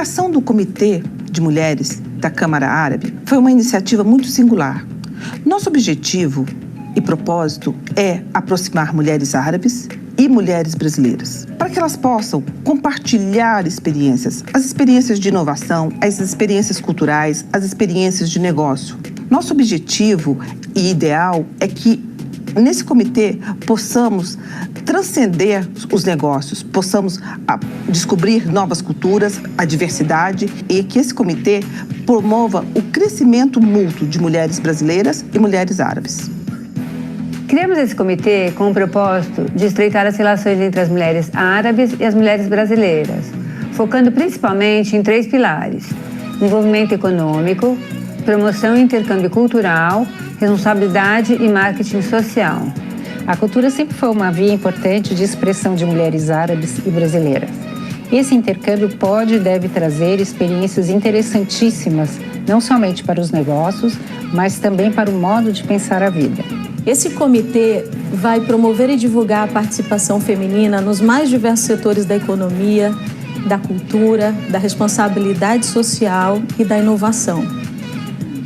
criação do Comitê de Mulheres da Câmara Árabe foi uma iniciativa muito singular. Nosso objetivo e propósito é aproximar mulheres árabes e mulheres brasileiras, para que elas possam compartilhar experiências, as experiências de inovação, as experiências culturais, as experiências de negócio. Nosso objetivo e ideal é que, nesse comitê, possamos transcender os negócios, possamos descobrir novas culturas, a diversidade, e que esse comitê promova o crescimento mútuo de mulheres brasileiras e mulheres árabes. Criamos esse comitê com o propósito de estreitar as relações entre as mulheres árabes e as mulheres brasileiras, focando principalmente em 3 pilares: desenvolvimento econômico, promoção e intercâmbio cultural, responsabilidade e marketing social. A cultura sempre foi uma via importante de expressão de mulheres árabes e brasileiras. Esse intercâmbio pode e deve trazer experiências interessantíssimas, não somente para os negócios, mas também para o modo de pensar a vida. Esse comitê vai promover e divulgar a participação feminina nos mais diversos setores da economia, da cultura, da responsabilidade social e da inovação.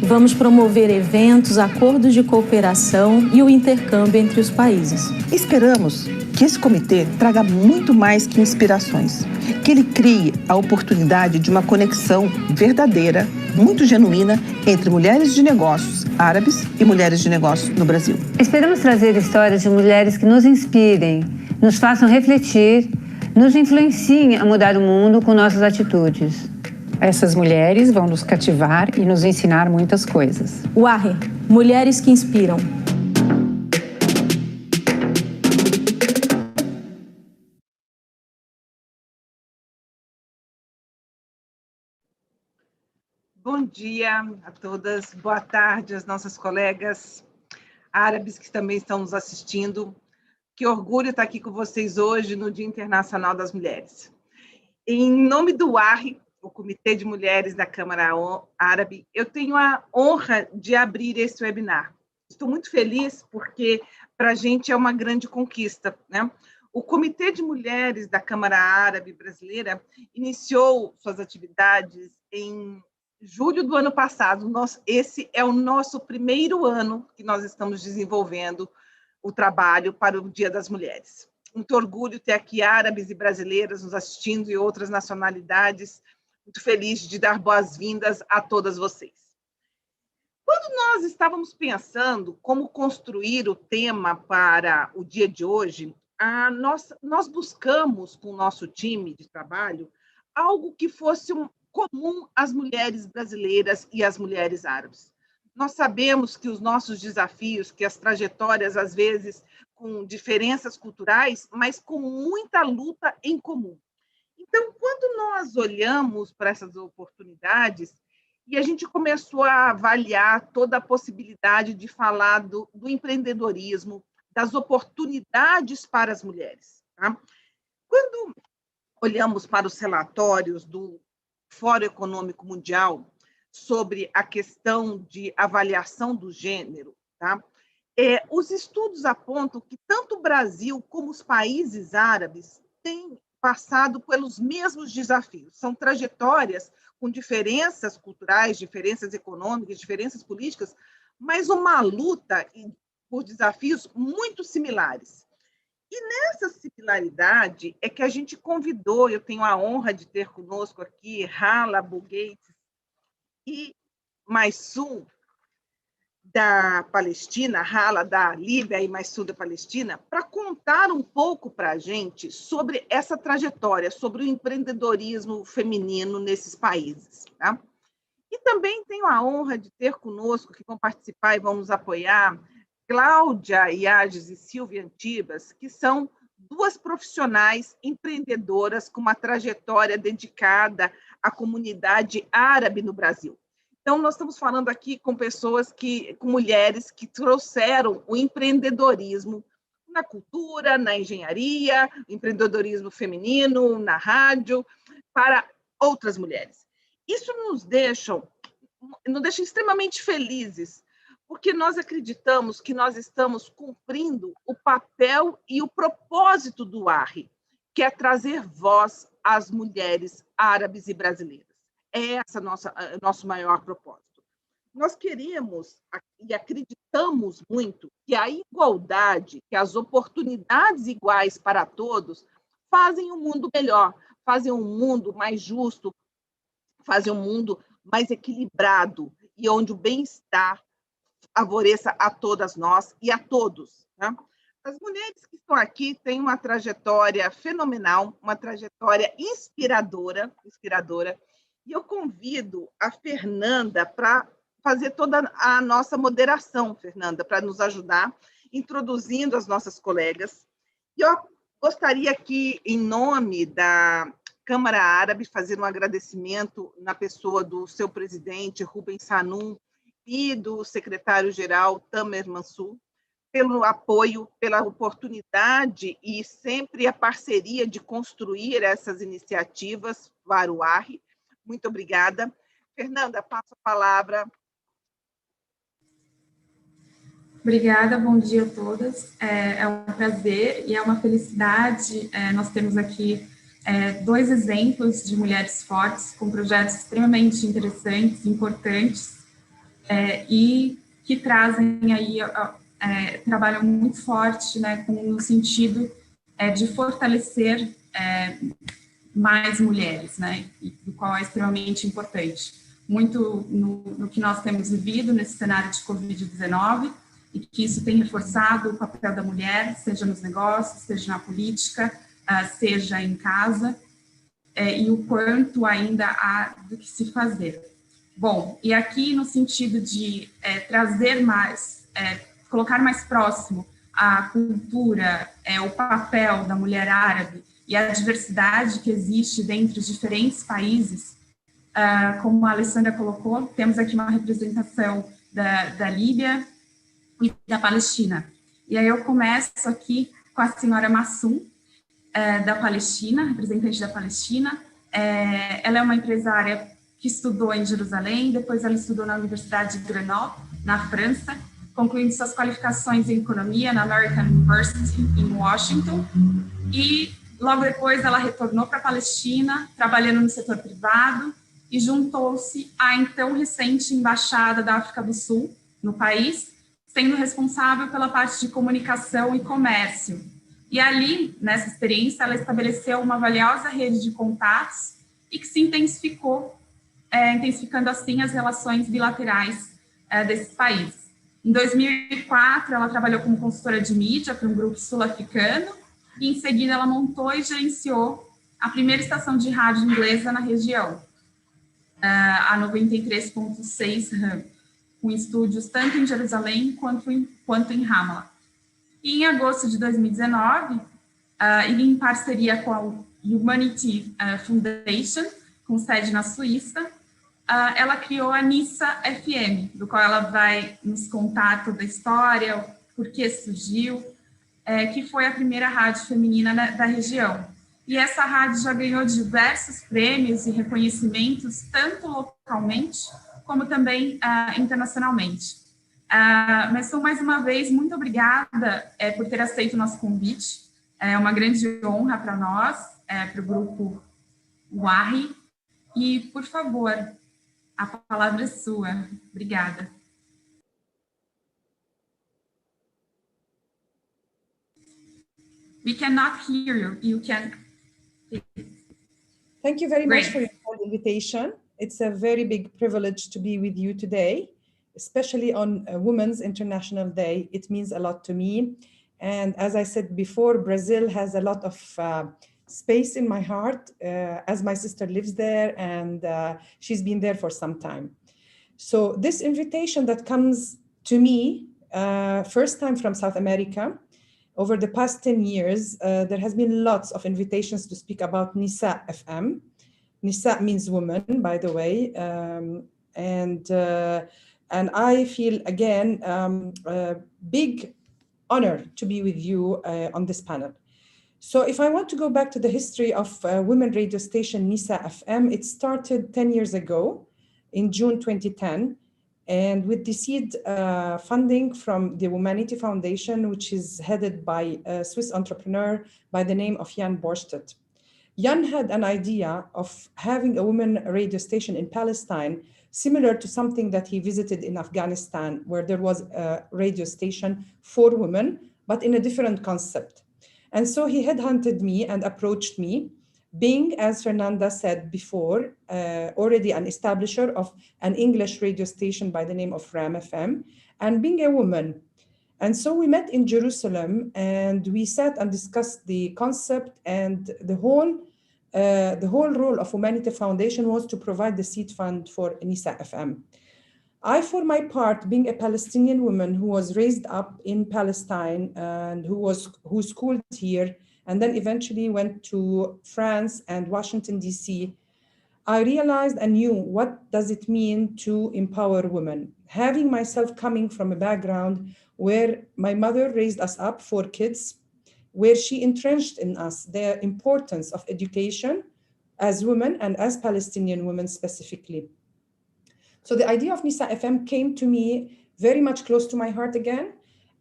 Vamos promover eventos, acordos de cooperação e o intercâmbio entre os países. Esperamos que esse comitê traga muito mais que inspirações, que ele crie a oportunidade de uma conexão verdadeira, muito genuína, entre mulheres de negócios árabes e mulheres de negócios no Brasil. Esperamos trazer histórias de mulheres que nos inspirem, nos façam refletir, nos influenciem a mudar o mundo com nossas atitudes. Essas mulheres vão nos cativar e nos ensinar muitas coisas. UARRE, Mulheres que Inspiram. Bom dia a todas, boa tarde às nossas colegas árabes que também estão nos assistindo. Que orgulho estar aqui com vocês hoje no Dia Internacional das Mulheres. Em nome do UARRE, o Comitê de Mulheres da Câmara Árabe, eu tenho a honra de abrir esse webinar. Estou muito feliz porque para a gente é uma grande conquista, né? O Comitê de Mulheres da Câmara Árabe Brasileira iniciou suas atividades em julho do ano passado. Esse é o nosso primeiro ano que nós estamos desenvolvendo o trabalho para o Dia das Mulheres. Muito orgulho ter aqui árabes e brasileiras nos assistindo e outras nacionalidades. Muito feliz de dar boas-vindas a todas vocês. Quando nós estávamos pensando como construir o tema para o dia de hoje, nós buscamos com o nosso time de trabalho algo que fosse comum às mulheres brasileiras e às mulheres árabes. Nós sabemos que os nossos desafios, que as trajetórias, às vezes, com diferenças culturais, mas com muita luta em comum. Então, quando nós olhamos para essas oportunidades, e a gente começou a avaliar toda a possibilidade de falar do empreendedorismo, das oportunidades para as mulheres. Tá? Quando olhamos para os relatórios do Fórum Econômico Mundial sobre a questão de avaliação do gênero, tá? Os estudos apontam que tanto o Brasil como os países árabes têm passado pelos mesmos desafios. São trajetórias com diferenças culturais, diferenças econômicas, diferenças políticas, mas uma luta por desafios muito similares. E nessa similaridade é que a gente convidou, eu tenho a honra de ter conosco aqui Hala Bougates e Maisum da Palestina, Hala da Líbia e Maisum da Palestina, para contar um pouco para a gente sobre essa trajetória, sobre o empreendedorismo feminino nesses países. Tá? E também tenho a honra de ter conosco, que vão participar e vão nos apoiar, Cláudia Iages e Silvia Antibas, que são 2 profissionais empreendedoras com uma trajetória dedicada à comunidade árabe no Brasil. Então, nós estamos falando aqui com com mulheres que trouxeram o empreendedorismo na cultura, na engenharia, empreendedorismo feminino, na rádio, para outras mulheres. Isso nos deixa extremamente felizes, porque nós acreditamos que nós estamos cumprindo o papel e o propósito do UARRE, que é trazer voz às mulheres árabes e brasileiras. é esse nosso maior propósito. Nós queremos e acreditamos muito que a igualdade, que as oportunidades iguais para todos fazem um mundo melhor, fazem um mundo mais justo, fazem um mundo mais equilibrado e onde o bem-estar favoreça a todas nós e a todos, né? As mulheres que estão aqui têm uma trajetória fenomenal, uma trajetória inspiradora, e eu convido a Fernanda para fazer toda a nossa moderação, Fernanda, para nos ajudar, introduzindo as nossas colegas. E eu gostaria aqui, em nome da Câmara Árabe, fazer um agradecimento na pessoa do seu presidente, Rubem Sanum, e do secretário-geral, Tamer Mansur, pelo apoio, pela oportunidade e sempre a parceria de construir essas iniciativas, Varuahi. Muito obrigada. Fernanda, passo a palavra. Obrigada, bom dia a todas. É um prazer e é uma felicidade. Nós temos aqui 2 exemplos de mulheres fortes, com projetos extremamente interessantes, importantes, e que trazem aí, trabalham muito forte, né, no sentido de fortalecer mais mulheres, né, do qual é extremamente importante. Muito no que nós temos vivido nesse cenário de Covid-19, e que isso tem reforçado o papel da mulher, seja nos negócios, seja na política, seja em casa, e o quanto ainda há do que se fazer. Bom, e aqui no sentido de trazer mais, colocar mais próximo a cultura, o papel da mulher árabe e a diversidade que existe dentre os diferentes países, como a Alessandra colocou, temos aqui uma representação da Líbia e da Palestina. E aí eu começo aqui com a senhora Massum, da Palestina, representante da Palestina. Ela é uma empresária que estudou em Jerusalém, depois ela estudou na Universidade de Grenoble, na França, concluindo suas qualificações em economia na American University, em Washington, e logo depois ela retornou para a Palestina, trabalhando no setor privado, e juntou-se à então recente Embaixada da África do Sul, no país, sendo responsável pela parte de comunicação e comércio. E ali, nessa experiência, ela estabeleceu uma valiosa rede de contatos e que se intensificou, intensificando assim as relações bilaterais desses países. Em 2004, ela trabalhou como consultora de mídia para um grupo sul-africano e, em seguida, ela montou e gerenciou a primeira estação de rádio inglesa na região, a 93.6 RAM, com estúdios tanto em Jerusalém quanto em Ramallah. E em agosto de 2019, e em parceria com a Humanity Foundation, com sede na Suíça, ela criou a Nissa FM, do qual ela vai nos contar toda a história, por que surgiu, que foi a primeira rádio feminina da região. E essa rádio já ganhou diversos prêmios e reconhecimentos, tanto localmente, como também internacionalmente. Mas, mais uma vez, muito obrigada por ter aceito o nosso convite. É uma grande honra para nós, para o grupo Wahi. E, por favor, a palavra é sua. Obrigada. We cannot hear you. You can... Thank you very Great. much for your invitation. It's a very big privilege to be with you today, especially on Women's International Day. It means a lot to me. And as I said before, Brazil has a lot of space in my heart, as my sister lives there and she's been there for some time. So this invitation that comes to me, first time from South America, over the past 10 years, there has been lots of invitations to speak about Nissa FM. Nissa means woman, by the way. And I feel, again, a big honor to be with you on this panel. So if I want to go back to the history of women radio station Nissa FM, it started 10 years ago in June 2010, and with the seed funding from the Humanity Foundation, which is headed by a Swiss entrepreneur by the name of Jan Borstedt. Jan had an idea of having a women radio station in Palestine, similar to something that he visited in Afghanistan, where there was a radio station for women, but in a different concept. And so he headhunted me and approached me, being, as Fernanda said before, already an establisher of an English radio station by the name of Ram FM, and being a woman. And so we met in Jerusalem and we sat and discussed the concept, and the whole role of Humanity Foundation was to provide the seed fund for Nisa FM. I, for my part, being a Palestinian woman who was raised up in Palestine and who schooled here, and then eventually went to France and Washington, D.C., I realized and knew what does it mean to empower women. Having myself coming from a background where my mother raised us up, 4 kids, where she entrenched in us the importance of education as women and as Palestinian women specifically. So the idea of Nisa FM came to me very much close to my heart again.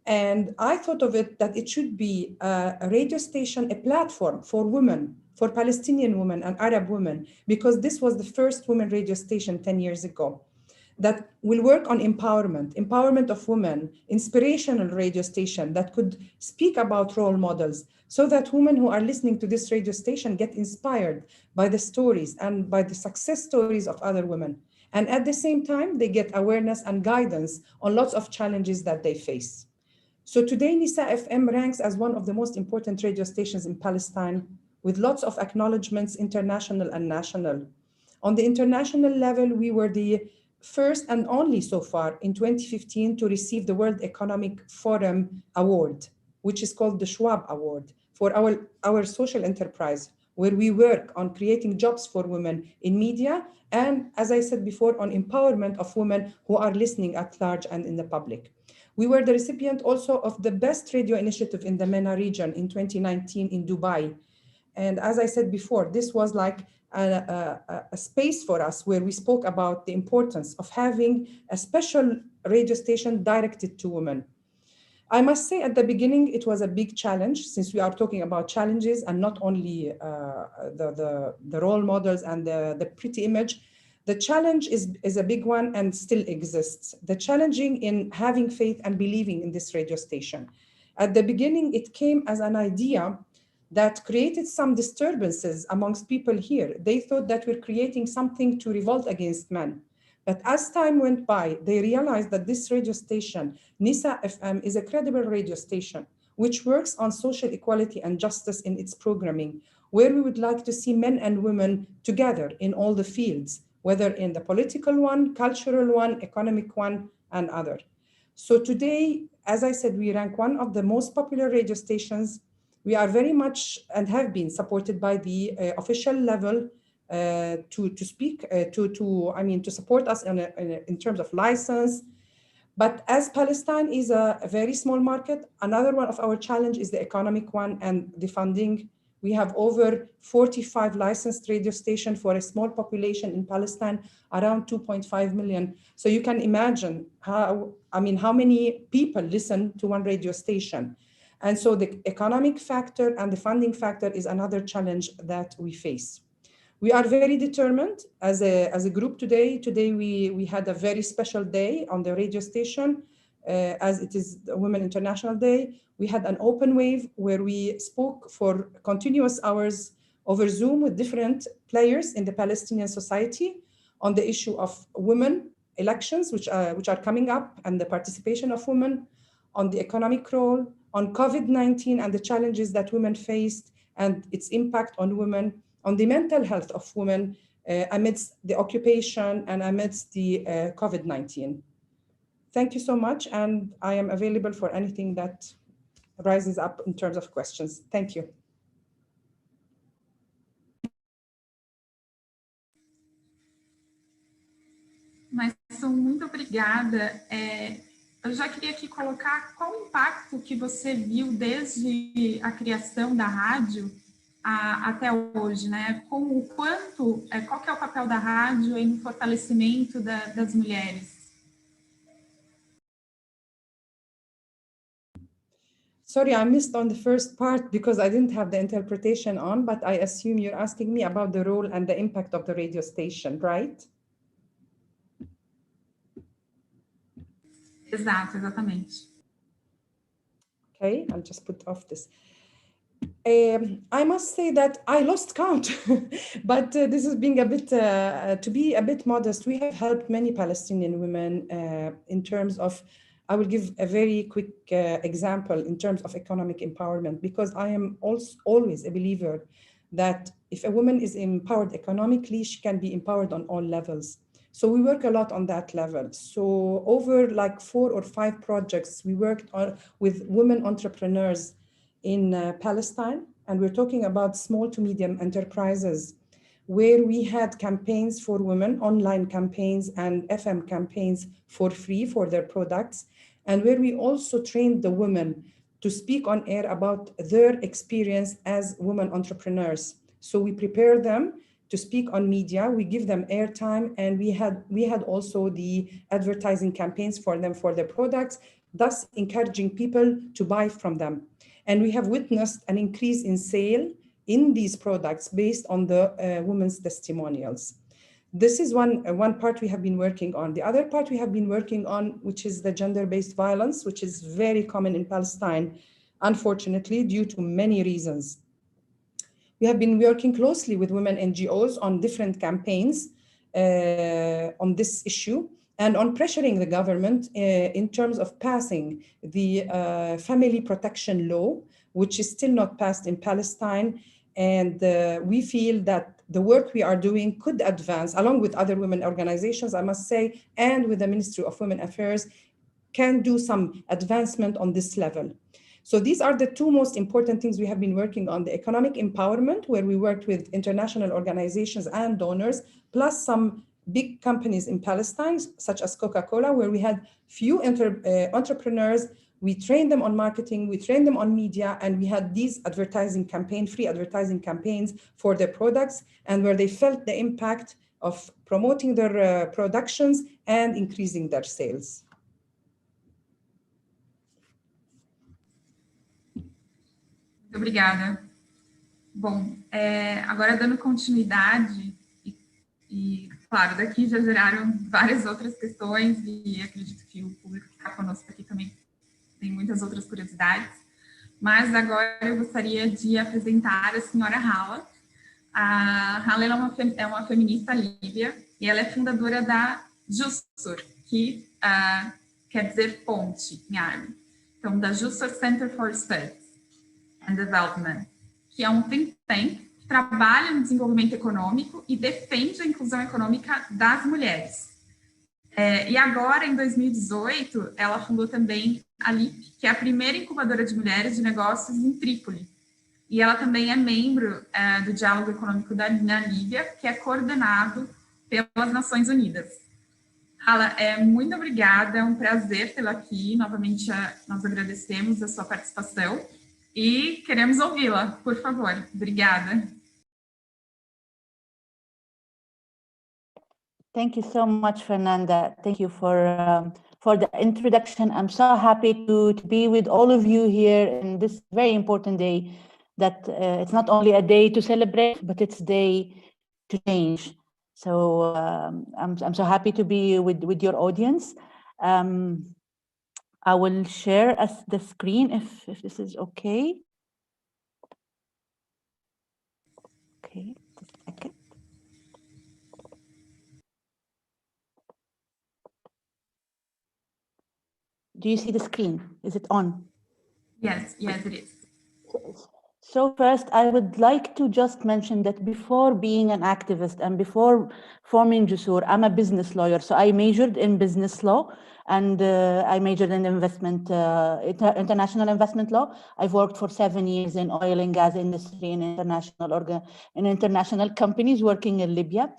And I thought of it that it should be a radio station, a platform for women, for Palestinian women and Arab women, because this was the first women radio station 10 years ago that will work on empowerment of women, inspirational radio station that could speak about role models, so that women who are listening to this radio station get inspired by the stories and by the success stories of other women. And at the same time, they get awareness and guidance on lots of challenges that they face. So today, Nisa FM ranks as one of the most important radio stations in Palestine, with lots of acknowledgements, international and national. On the international level, we were the first and only so far in 2015 to receive the World Economic Forum Award, which is called the Schwab Award, for our social enterprise, where we work on creating jobs for women in media, and as I said before, on empowerment of women who are listening at large and in the public. We were the recipient also of the best radio initiative in the MENA region in 2019 in Dubai. And as I said before, this was like a space for us where we spoke about the importance of having a special radio station directed to women. I must say at the beginning, it was a big challenge, since we are talking about challenges and not only the role models and the pretty image. The challenge is a big one and still exists. The challenging in having faith and believing in this radio station. At the beginning, it came as an idea that created some disturbances amongst people here. They thought that we're creating something to revolt against men. But as time went by, they realized that this radio station, Nisa FM, is a credible radio station, which works on social equality and justice in its programming, where we would like to see men and women together in all the fields, whether in the political one, cultural one, economic one, and other. So today, as I said, we rank one of the most popular radio stations. We are very much and have been supported by the official level to support us in terms of license. But as Palestine is a very small market, another one of our challenge is the economic one and the funding. We have over 45 licensed radio stations for a small population in Palestine, around 2.5 million. So you can imagine how many people listen to one radio station. And so the economic factor and the funding factor is another challenge that we face. We are very determined as a group today. Today we had a very special day on the radio station, as it is the Women International Day. We had an open wave where we spoke for continuous hours over Zoom with different players in the Palestinian society on the issue of women elections, which are coming up, and the participation of women, on the economic role, on COVID-19 and the challenges that women faced and its impact on women, on the mental health of women amidst the occupation and amidst the COVID-19. Thank you so much, and I am available for anything that rises up in terms of questions. Thank you. Maison, muito obrigada. Eu já queria aqui colocar qual o impacto que você viu desde a criação da rádio até hoje, né? Qual que é o papel da rádio no fortalecimento das mulheres? Sorry, I missed on the first part because I didn't have the interpretation on, but I assume you're asking me about the role and the impact of the radio station, right? Exato, exatamente. Okay, I'll just put off this. I must say that I lost count, but this is being a bit, to be a bit modest, we have helped many Palestinian women in terms of, I will give a very quick example in terms of economic empowerment, because I am also always a believer that if a woman is empowered economically, she can be empowered on all levels. So we work a lot on that level. So over like 4 or 5 projects, we worked on with women entrepreneurs in Palestine, and we're talking about small to medium enterprises, where we had campaigns for women, online campaigns and FM campaigns for free for their products, and where we also trained the women to speak on air about their experience as women entrepreneurs. So we prepare them to speak on media, we give them airtime, and we had also the advertising campaigns for them for their products, thus encouraging people to buy from them. And we have witnessed an increase in sale in these products based on the women's testimonials. This is one part we have been working on. The other part we have been working on, which is the gender-based violence, which is very common in Palestine, unfortunately, due to many reasons. We have been working closely with women NGOs on different campaigns on this issue, and on pressuring the government in terms of passing the family protection law, which is still not passed in Palestine. And we feel that the work we are doing could advance, along with other women organizations, I must say, and with the Ministry of Women Affairs, can do some advancement on this level. So these are the 2 most important things we have been working on: the economic empowerment, where we worked with international organizations and donors, plus some big companies in Palestine, such as Coca-Cola, where we had few entrepreneurs. We trained them on marketing, we trained them on media, and we had these advertising campaign, free advertising campaigns for their products, and where they felt the impact of promoting their productions and increasing their sales. Muito obrigada. Bom, agora dando continuidade, e claro, daqui já geraram várias outras questões, e acredito que o público que está conosco aqui também tem muitas outras curiosidades, mas agora eu gostaria de apresentar a senhora Hala. A Hala é uma feminista líbia, e ela é fundadora da Jussur, que quer dizer ponte em árabe. Então, da Jussur Center for Studies and Development, que é um think tank que trabalha no desenvolvimento econômico e defende a inclusão econômica das mulheres. E agora, em 2018, ela fundou também a LIP, que é a primeira incubadora de mulheres de negócios em Trípoli. E ela também é membro do Diálogo Econômico na Líbia, que é coordenado pelas Nações Unidas. Hala, muito obrigada, é um prazer tê-la aqui. Novamente, nós agradecemos a sua participação e queremos ouvi-la, por favor. Obrigada. Thank you so much, Fernanda. Thank you for the introduction. I'm so happy to be with all of you here in this very important day. That it's not only a day to celebrate, but it's a day to change. So I'm so happy to be with your audience. I will share the screen if this is okay. Okay, just a second. Do you see the screen? Is it on? Yes, it is. So first, I would like to just mention that before being an activist and before forming Jussur, I'm a business lawyer. So I majored in business law, and I majored in international investment law. I've worked for 7 years in oil and gas industry in international companies working in Libya.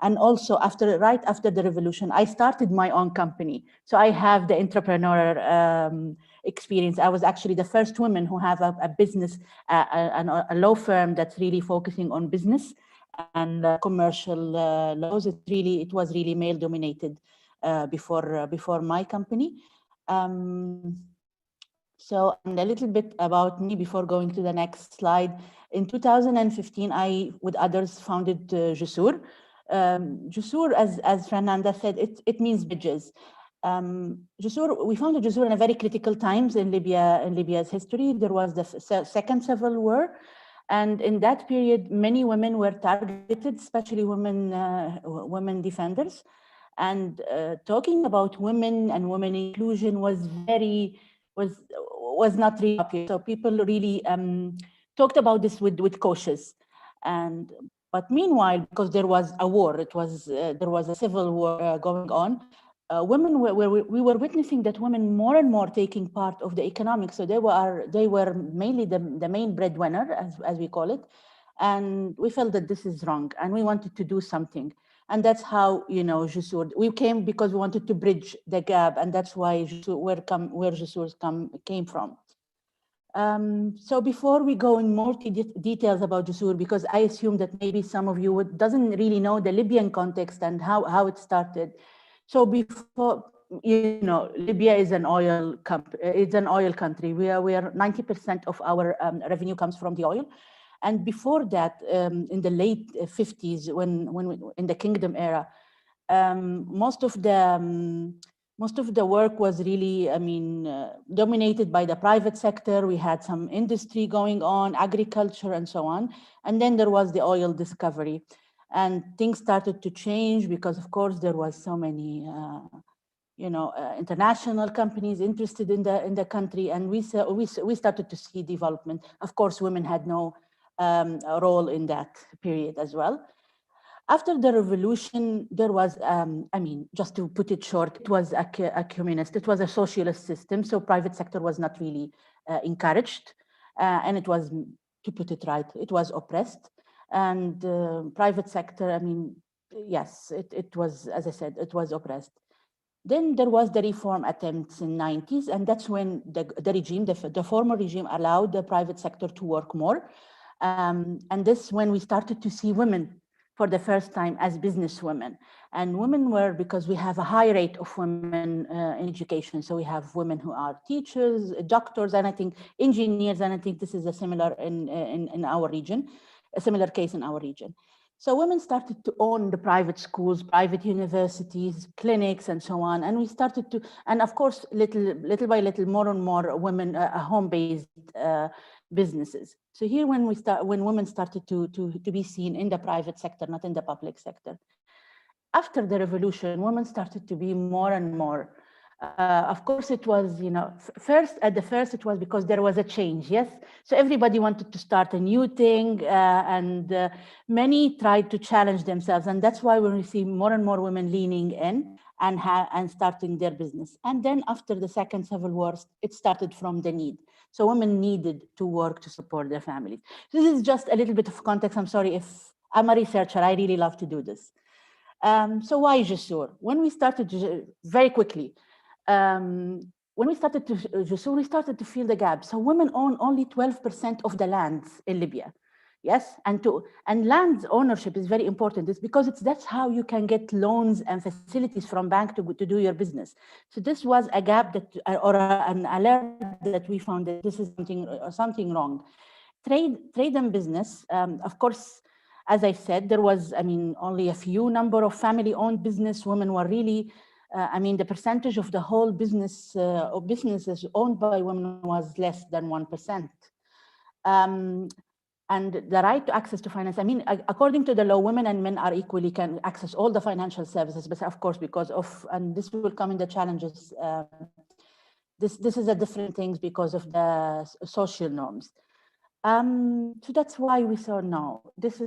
And also right after the revolution, I started my own company. So I have the entrepreneur experience. I was actually the first woman who have a business, a law firm that's really focusing on business and commercial laws. It was really male dominated before my company. So, and a little bit about me before going to the next slide. In 2015, I, with others, founded Jusur. Jusur, as Fernanda said, it means bridges. Jusur, we founded Jusur in a very critical times in Libya's history. There was the second civil war, and in that period, many women were targeted, especially women defenders. And talking about women and women inclusion was not really popular. So people really talked about this with cautious. But meanwhile, because there was a war, there was a civil war going on. We were witnessing that women more and more taking part of the economics. So they were mainly the main breadwinner, as we call it. And we felt that this is wrong, and we wanted to do something. And that's how, Jusur, we came because we wanted to bridge the gap, and that's why where Jusur came from. So before we go in more details about Jusur, because I assume that maybe some of you doesn't really know the Libyan context and how it started. So before, Libya is an oil country. We are 90% of our revenue comes from the oil. And before that, in the late 50s, when in the kingdom era, most of the work was really, dominated by the private sector. We had some industry going on, agriculture, and so on. And then there was the oil discovery, and things started to change because, of course, there was so many, international companies interested in the country, and we started to see development. Of course, women had no role in that period as well. After the revolution, there was, just to put it short, it was a communist, it was a socialist system. So private sector was not really encouraged. And it was, to put it right, it was oppressed. And private sector, yes, it was, as I said, it was oppressed. Then there was the reform attempts in the 90s. And that's when the former regime allowed the private sector to work more. And this when we started to see women for the first time as businesswomen. And women were, because we have a high rate of women in education. So we have women who are teachers, doctors, and I think engineers, and I think this is a similar in our region, a similar case in our region. So women started to own the private schools, private universities, clinics, and so on. And we started to, and of course, little by little, more and more women, home-based businesses. So here, when women started to be seen in the private sector, not in the public sector. After the revolution, women started to be more and more. Of course, it was, at the first, it was because there was a change, yes? So everybody wanted to start a new thing, and many tried to challenge themselves. And that's why when we see more and more women leaning in and starting their business. And then after the Second Civil War, it started from the need. So women needed to work to support their families. This is just a little bit of context. I'm sorry if I'm a researcher, I really love to do this. So why Jusur? When we started, very quickly, when we started Jusur, we started to fill the gap. So women own only 12% of the lands in Libya. Yes, and land ownership is very important. It's because that's how you can get loans and facilities from bank to do your business. So this was a gap an alert that we found that this is something wrong. Trade and business, of course, as I said, there was, only a few number of family-owned business. Women were really, the percentage of the whole businesses owned by women was less than 1%. And the right to access to finance, according to the law, women and men are equally can access all the financial services, but of course, because of, and this will come in the challenges, this is a different things because of the social norms. So that's why we saw no, this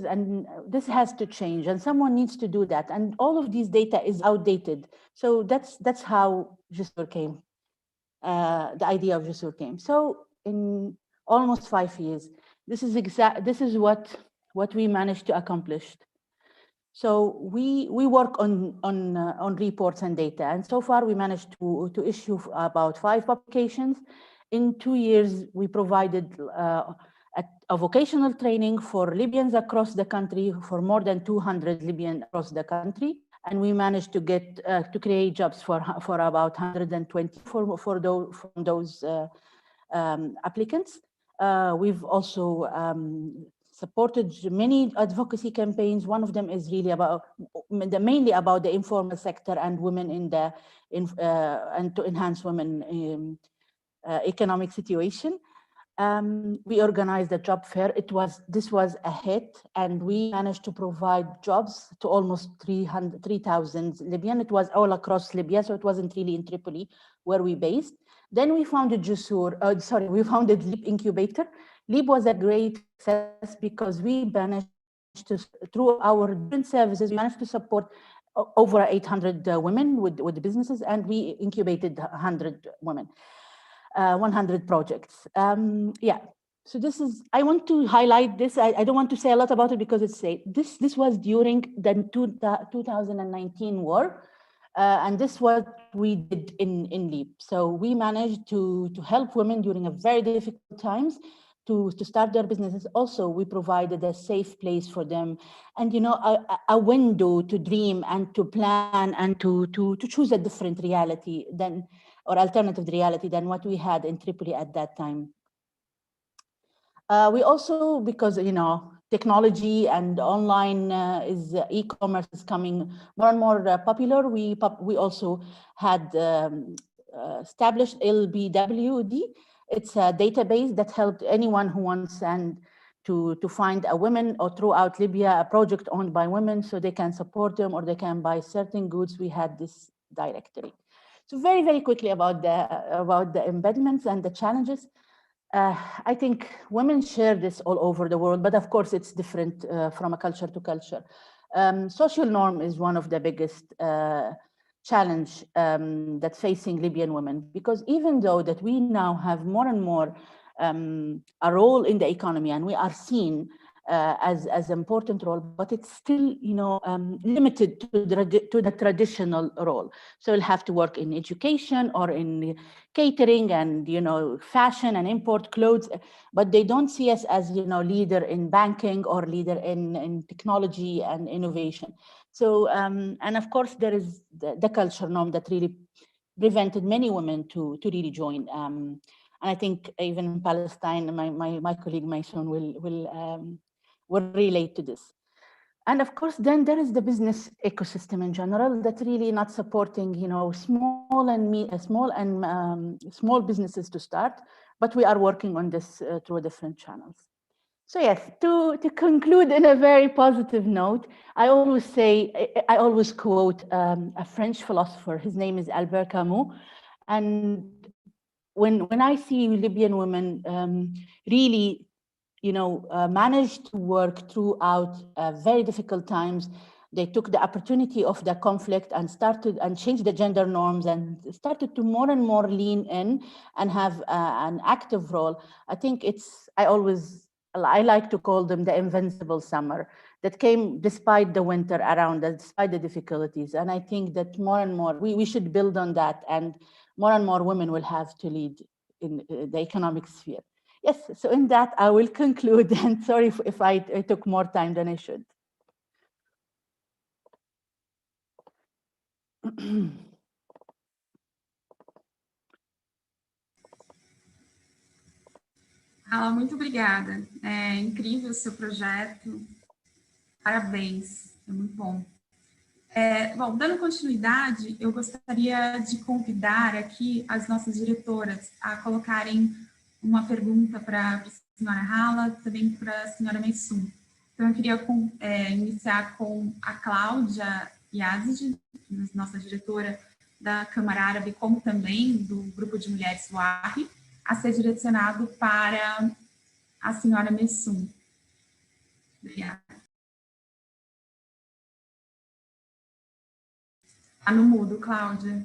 has to change, and someone needs to do that. And all of these data is outdated. So that's how Jusur came. The idea of Jusur came. So in almost 5 years, this is what we managed to accomplish. So we work on reports and data, and so far we managed to issue about 5 publications. In 2 years, we provided a vocational training for Libyans across the country, for more than 200 Libyans across the country, and we managed to get to create jobs for about 120 for those applicants. We've also supported many advocacy campaigns. One of them is really mainly about the informal sector and women and to enhance women economic situation. We organized a job fair. This was a hit, and we managed to provide jobs to almost 3,000 Libyan. It was all across Libya, so it wasn't really in Tripoli where we based. Then we founded we founded Leap Incubator. Leap was a great success because we managed to, through our different services, we managed to support over 800 women with businesses, and we incubated 100 women. 100 projects. So this is, I want to highlight this. I don't want to say a lot about it because this was during the 2019 war. And this is what we did in LEAP. So we managed to help women during a very difficult times to start their businesses. Also, we provided a safe place for them, and a window to dream and to plan and to choose a different reality or alternative reality than what we had in Tripoli at that time. We also, because technology and online e-commerce is coming more and more popular, we also had established LBWD. It's a database that helped anyone who wants to find a woman or throughout Libya, a project owned by women, so they can support them or they can buy certain goods. We had this directory. So very, very quickly about the embedments and the challenges. I think women share this all over the world, but of course it's different from a culture to culture. Social norm is one of the biggest challenge that's facing Libyan women, because even though that we now have more and more a role in the economy and we are seen as an important role, but it's still limited to the traditional role. So you'll have to work in education or in catering and fashion and import clothes, but they don't see us as leader in banking or leader in technology and innovation. So and of course there is the culture norm that really prevented many women to really join. And I think even in Palestine, my colleague Maysoon will relate to this. And of course, then there is the business ecosystem in general that's really not supporting, small businesses to start. But we are working on this through different channels. So yes, to conclude in a very positive note, I always quote a French philosopher. His name is Albert Camus, and when I see Libyan women really managed to work throughout very difficult times. They took the opportunity of the conflict and started and changed the gender norms and started to more and more lean in and have an active role. I think I like to call them the invincible summer that came despite the winter around us, despite the difficulties. And I think that more and more, we should build on that, and more women will have to lead in the economic sphere. Yes, so in that I will conclude, and sorry if I took more time than I should. Muito obrigada. É incrível o seu projeto. Parabéns, é muito bom. Bom, dando continuidade, eu gostaria de convidar aqui as nossas diretoras a colocarem uma pergunta para a senhora Hala, também para a senhora Maysoon. Então, eu queria iniciar com a Cláudia Yazid, nossa diretora da Câmara Árabe, como também do Grupo de Mulheres do ARRE, a ser direcionado para a senhora Maysoon. Obrigada. Está no mudo, Cláudia.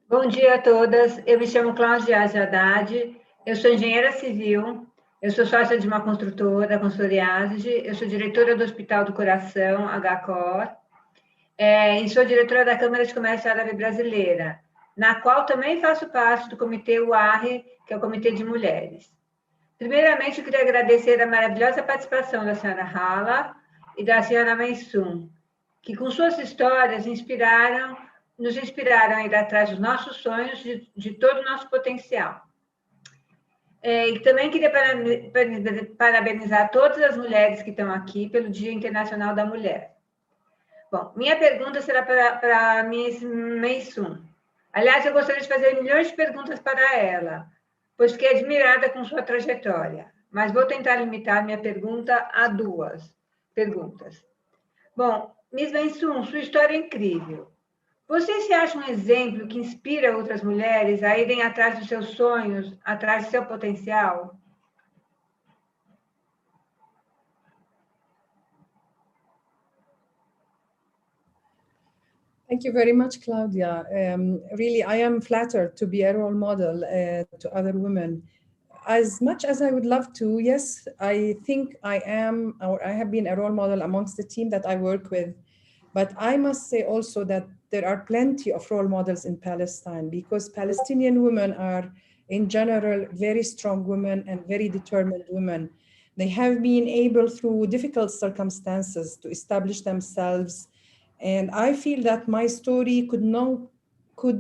Bom dia a todas, eu me chamo Cláudia Yazid, eu sou engenheira civil, eu sou sócia de uma construtora, a consultoria Yazid, eu sou diretora do Hospital do Coração, HCOR, e sou diretora da Câmara de Comércio Árabe Brasileira, na qual também faço parte do comitê UARRE, que é o Comitê de Mulheres. Primeiramente, eu queria agradecer a maravilhosa participação da senhora Hala e da senhora Maysoon, que com suas histórias inspiraram nos inspiraram a ir atrás dos nossos sonhos, de todo o nosso potencial. E também queria parabenizar todas as mulheres que estão aqui pelo Dia Internacional da Mulher. Bom, minha pergunta será para a Miss Meisum. Aliás, eu gostaria de fazer milhões de perguntas para ela, pois fiquei admirada com sua trajetória. Mas vou tentar limitar minha pergunta a 2 perguntas. Bom, Miss Meisum, sua história é incrível. Você se acha um exemplo que inspira outras mulheres a irem atrás dos seus sonhos, atrás do seu potencial? Thank you very much, Claudia. Really, I am flattered to be a role model to other women. As much as I would love to, yes, I think I am, or I have been a role model amongst the team that I work with. But I must say also that there are plenty of role models in Palestine, because Palestinian women are, in general, very strong women and very determined women. They have been able, through difficult circumstances, to establish themselves. And I feel that my story could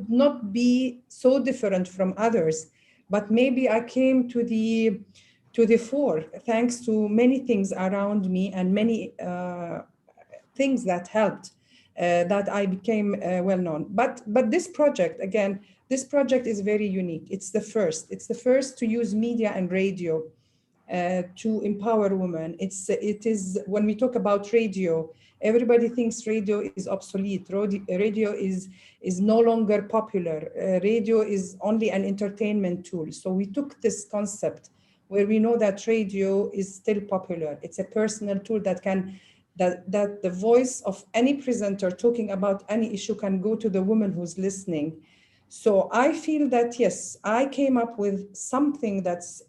not be so different from others, but maybe I came to the fore thanks to many things around me and many things that helped that I became well known. But this project, again, this project is very unique. It's the first to use media and radio to empower women. It is when we talk about radio, everybody thinks radio is obsolete. Radio is no longer popular. Radio is only an entertainment tool. So we took this concept where we know that radio is still popular. It's a personal tool that the voice of any presenter talking about any issue can go to the woman who's listening. So I feel that, yes, I came up with something that's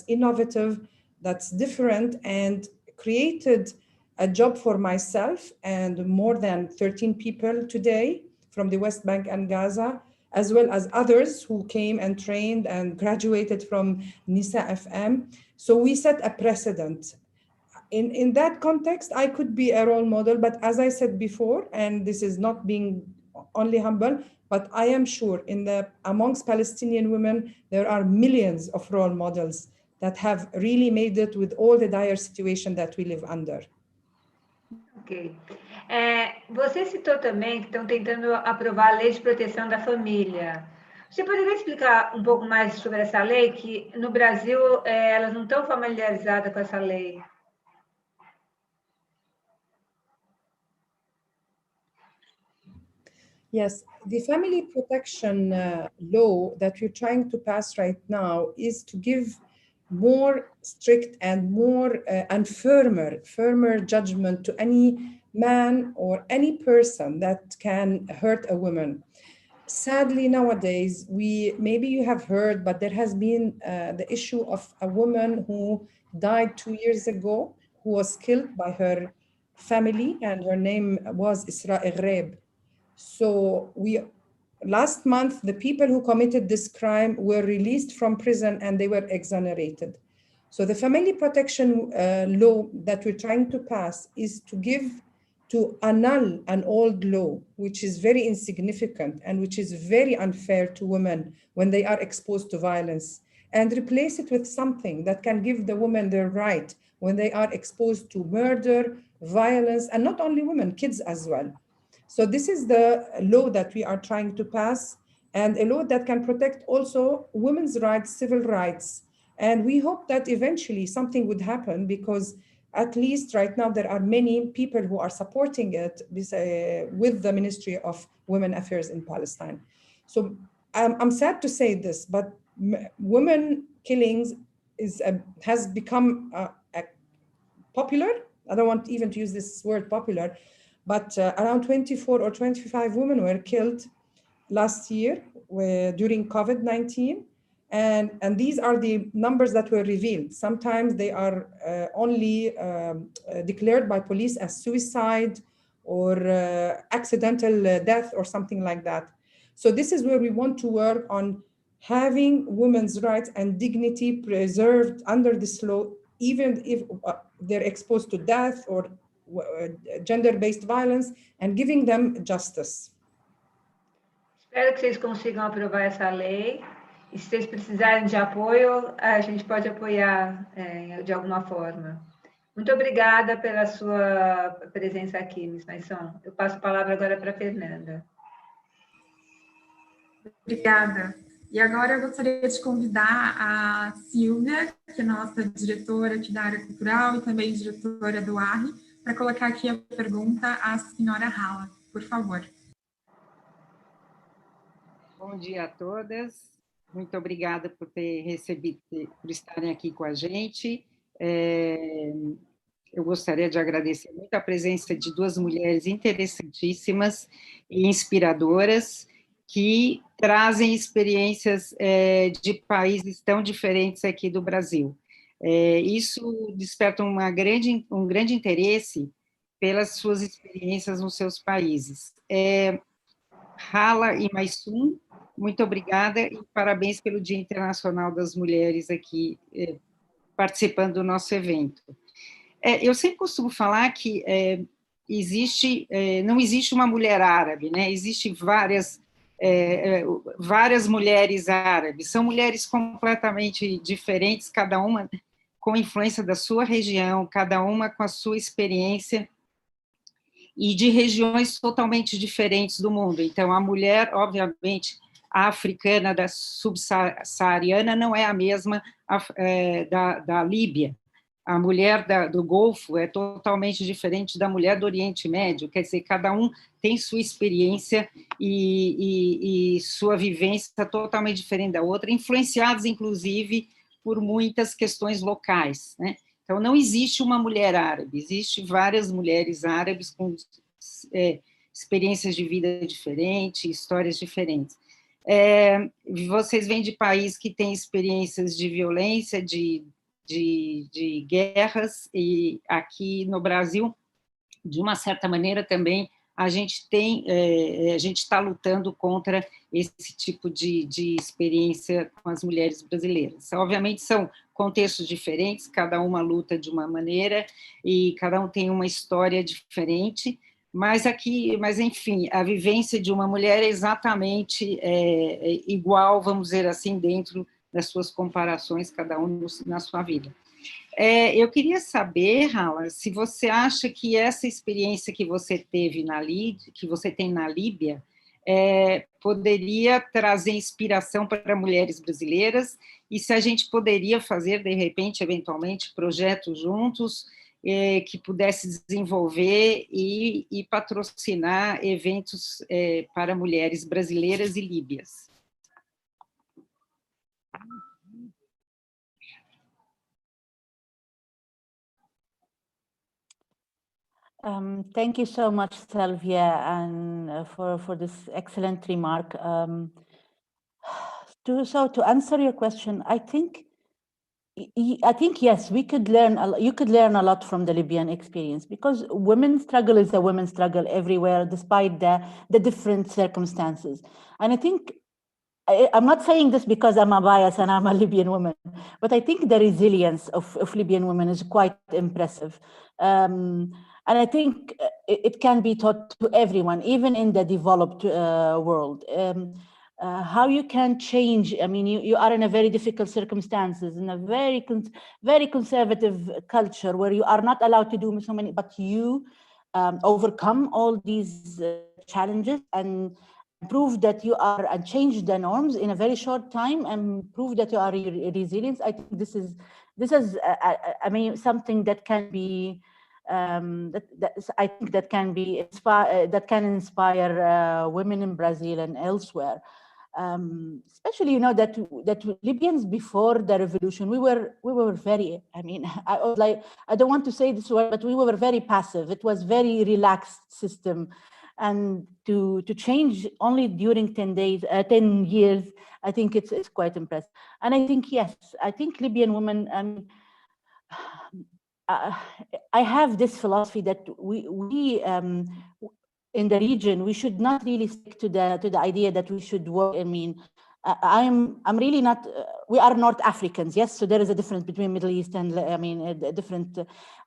innovative, that's different, and created a job for myself and more than 13 people today from the West Bank and Gaza, as well as others who came and trained and graduated from Nisa FM. So we set a precedent. In that context, I could be a role model, but as I said before, and this is not being only humble, but I am sure amongst Palestinian women, there are millions of role models that have really made it with all the dire situation that we live under. Ok. Você citou também que estão tentando aprovar a lei de proteção da família. Você poderia explicar um pouco mais sobre essa lei, que no Brasil elas não estão familiarizadas com essa lei? Yes, the family protection law that we're trying to pass right now is to give more strict and more and firmer judgment to any man or any person that can hurt a woman. Sadly, nowadays, maybe you have heard, but there has been the issue of a woman who died 2 years ago, who was killed by her family, and her name was Isra Ghreb. So last month, the people who committed this crime were released from prison and they were exonerated. So the family protection law that we're trying to pass is to annul an old law, which is very insignificant and which is very unfair to women when they are exposed to violence, and replace it with something that can give the women their right when they are exposed to murder, violence, and not only women, kids as well. So this is the law that we are trying to pass, and a law that can protect also women's rights, civil rights. And we hope that eventually something would happen, because at least right now there are many people who are supporting it with the Ministry of Women Affairs in Palestine. So I'm sad to say this, but women killings has become popular. I don't want even to use this word popular, but around 24 or 25 women were killed last year during COVID-19. And these are the numbers that were revealed. Sometimes they are only declared by police as suicide or accidental death or something like that. So this is where we want to work on having women's rights and dignity preserved under this law, even if they're exposed to death or gender-based violence, and giving them justice. Espero que vocês consigam aprovar essa lei. E se vocês precisarem de apoio, a gente pode apoiar de alguma forma. Muito obrigada pela sua presença aqui, Miss Maisson. Eu passo a palavra agora para a Fernanda. Obrigada. E agora eu gostaria de convidar a Silvia, que é nossa diretora aqui da área cultural e também diretora do ARRE, para colocar aqui a pergunta à senhora Hala, por favor. Bom dia a todas. Muito obrigada por por estarem aqui com a gente. Eu gostaria de agradecer muito a presença de duas mulheres interessantíssimas e inspiradoras que trazem experiências de países tão diferentes aqui do Brasil. Isso desperta um grande interesse pelas suas experiências nos seus países. Hala e Maisson, muito obrigada e parabéns pelo Dia Internacional das Mulheres aqui participando do nosso evento. Eu sempre costumo falar que não existe uma mulher árabe, né? Existem várias mulheres árabes, são mulheres completamente diferentes, cada uma com influência da sua região, cada uma com a sua experiência, e de regiões totalmente diferentes do mundo. Então, a mulher, obviamente, a africana da subsaariana não é a mesma da Líbia. A mulher do Golfo é totalmente diferente da mulher do Oriente Médio, quer dizer, cada um tem sua experiência e sua vivência totalmente diferente da outra, influenciados, inclusive, por muitas questões locais, né? Então, não existe uma mulher árabe, existem várias mulheres árabes com experiências de vida diferentes, histórias diferentes. Vocês vêm de país que tem experiências de violência, de guerras, e aqui no Brasil, de uma certa maneira, também a gente está lutando contra esse tipo de experiência com as mulheres brasileiras. Obviamente, são contextos diferentes, cada uma luta de uma maneira, e cada um tem uma história diferente, mas enfim, a vivência de uma mulher é exatamente igual, vamos dizer assim, dentro das suas comparações, cada um na sua vida. Eu queria saber, Hala, se você acha que essa experiência que você teve que você tem na Líbia, poderia trazer inspiração para mulheres brasileiras, e se a gente poderia fazer, de repente, eventualmente, projetos juntos que pudesse desenvolver e patrocinar eventos para mulheres brasileiras e líbias. Thank you so much, Sylvia, and for this excellent remark. To answer your question, I think yes, we could learn. You could learn a lot from the Libyan experience, because women's struggle is a women's struggle everywhere, despite the different circumstances. And I think I'm not saying this because I'm a bias and I'm a Libyan woman, but I think the resilience of Libyan women is quite impressive. And I think it can be taught to everyone, even in the developed world. How you can change, I mean, you are in a very difficult circumstances, in a very conservative culture where you are not allowed to do so many, but you overcome all these challenges and prove that you are, and change the norms in a very short time and prove that you are resilient. I think this is I mean, something that can be I think that can inspire women in Brazil and elsewhere. Especially, you know, that Libyans before the revolution, we were very, I mean, I was like, I don't want to say this word, but we were very passive. It was very relaxed system. And to change only during 10 years, I think it's quite impressive. And I think, yes, I think Libyan women, I have this philosophy that we in the region, we should not really stick to the idea that we should work, I mean, I'm really not, we are North Africans, yes, so there is a difference between Middle East and, I mean, a different,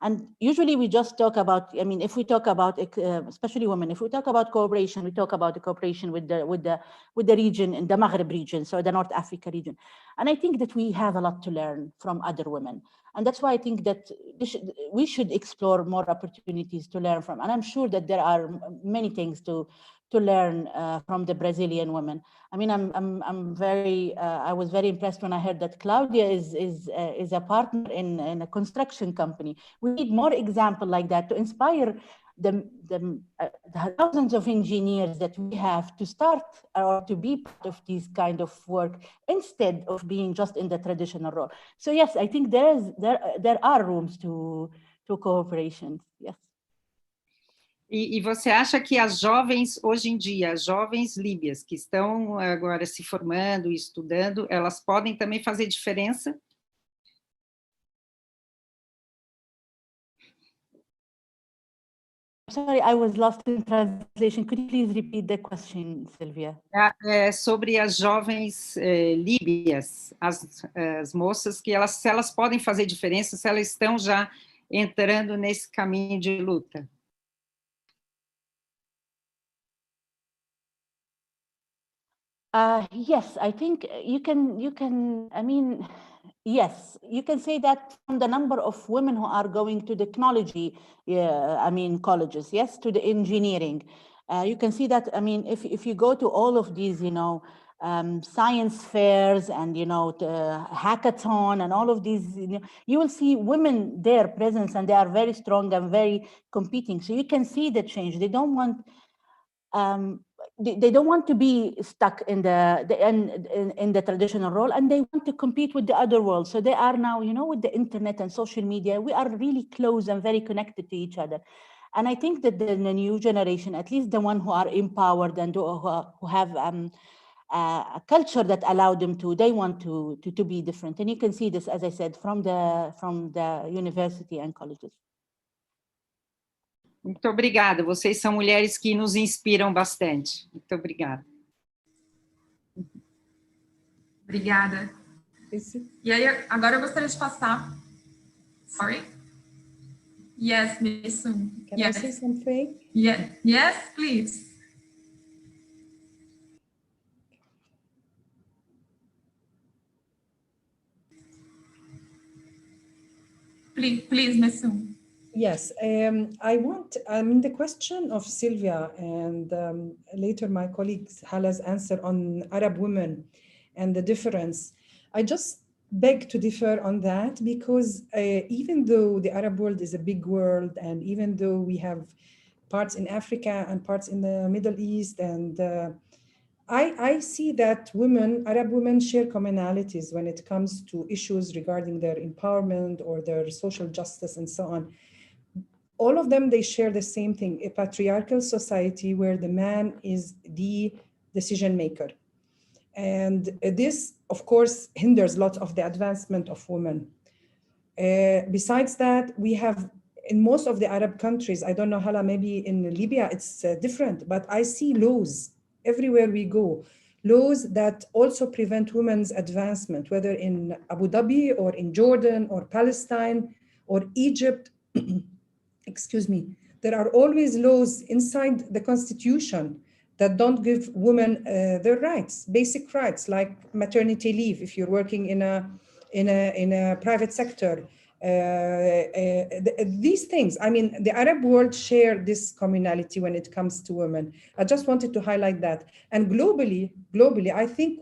and usually we just talk about, I mean, if we talk about, especially women, if we talk about cooperation, we talk about the cooperation with the region, in the Maghreb region, so the North Africa region. And I think that we have a lot to learn from other women. And that's why I think that we should explore more opportunities to learn from. And I'm sure that there are many things to learn from the Brazilian women. I mean, I was very impressed when I heard that Claudia is a partner in a construction company. We need more examples like that to inspire the thousands of engineers that we have to start or to be part of this kind of work instead of being just in the traditional role. So yes, I think there are rooms to cooperation. Yes. E você acha que as jovens, hoje em dia, as jovens líbias que estão agora se formando e estudando, elas podem também fazer diferença? Sorry, I was lost in translation. Could you please repeat the question, Sylvia? Sobre as jovens líbias, as moças, que se elas podem fazer diferença, se elas estão já entrando nesse caminho de luta. Yes, I think you can, I mean, yes, you can say that from the number of women who are going to the technology, I mean, colleges, yes, to the engineering. You can see that, I mean, if you go to all of these, you know, science fairs and, you know, the hackathon and all of these, you will see women there presence, and they are very strong and very competing. So you can see the change. They don't want, they don't want to be stuck in the traditional role, and they want to compete with the other world. So they are now, you know, with the internet and social media, we are really close and very connected to each other. And I think that the new generation, at least the one who are empowered and who have a culture that allow them to, they want to be different. And you can see this, as I said, from the university and colleges. Muito obrigada, vocês são mulheres que nos inspiram bastante. Muito obrigada. Obrigada. E aí, agora eu gostaria de passar... Sorry? Yes, Miss Sun. Can I say something? Yeah. Yes, please. Please, Miss Sun. Yes, I mean, the question of Sylvia and later my colleague Hala's answer on Arab women and the difference, I just beg to differ on that, because even though the Arab world is a big world, and even though we have parts in Africa and parts in the Middle East, and I see that Arab women share commonalities when it comes to issues regarding their empowerment or their social justice and so on. All of them, they share the same thing, a patriarchal society where the man is the decision maker. And this, of course, hinders lots of the advancement of women. Besides that, we have, in most of the Arab countries, I don't know, Hala, maybe in Libya it's different, but I see laws everywhere we go, laws that also prevent women's advancement, whether in Abu Dhabi or in Jordan or Palestine or Egypt. Excuse me, there are always laws inside the constitution that don't give women their rights, basic rights, like maternity leave if you're working in a private sector. These things, I mean, the Arab world share this commonality when it comes to women. I just wanted to highlight that. And globally, I think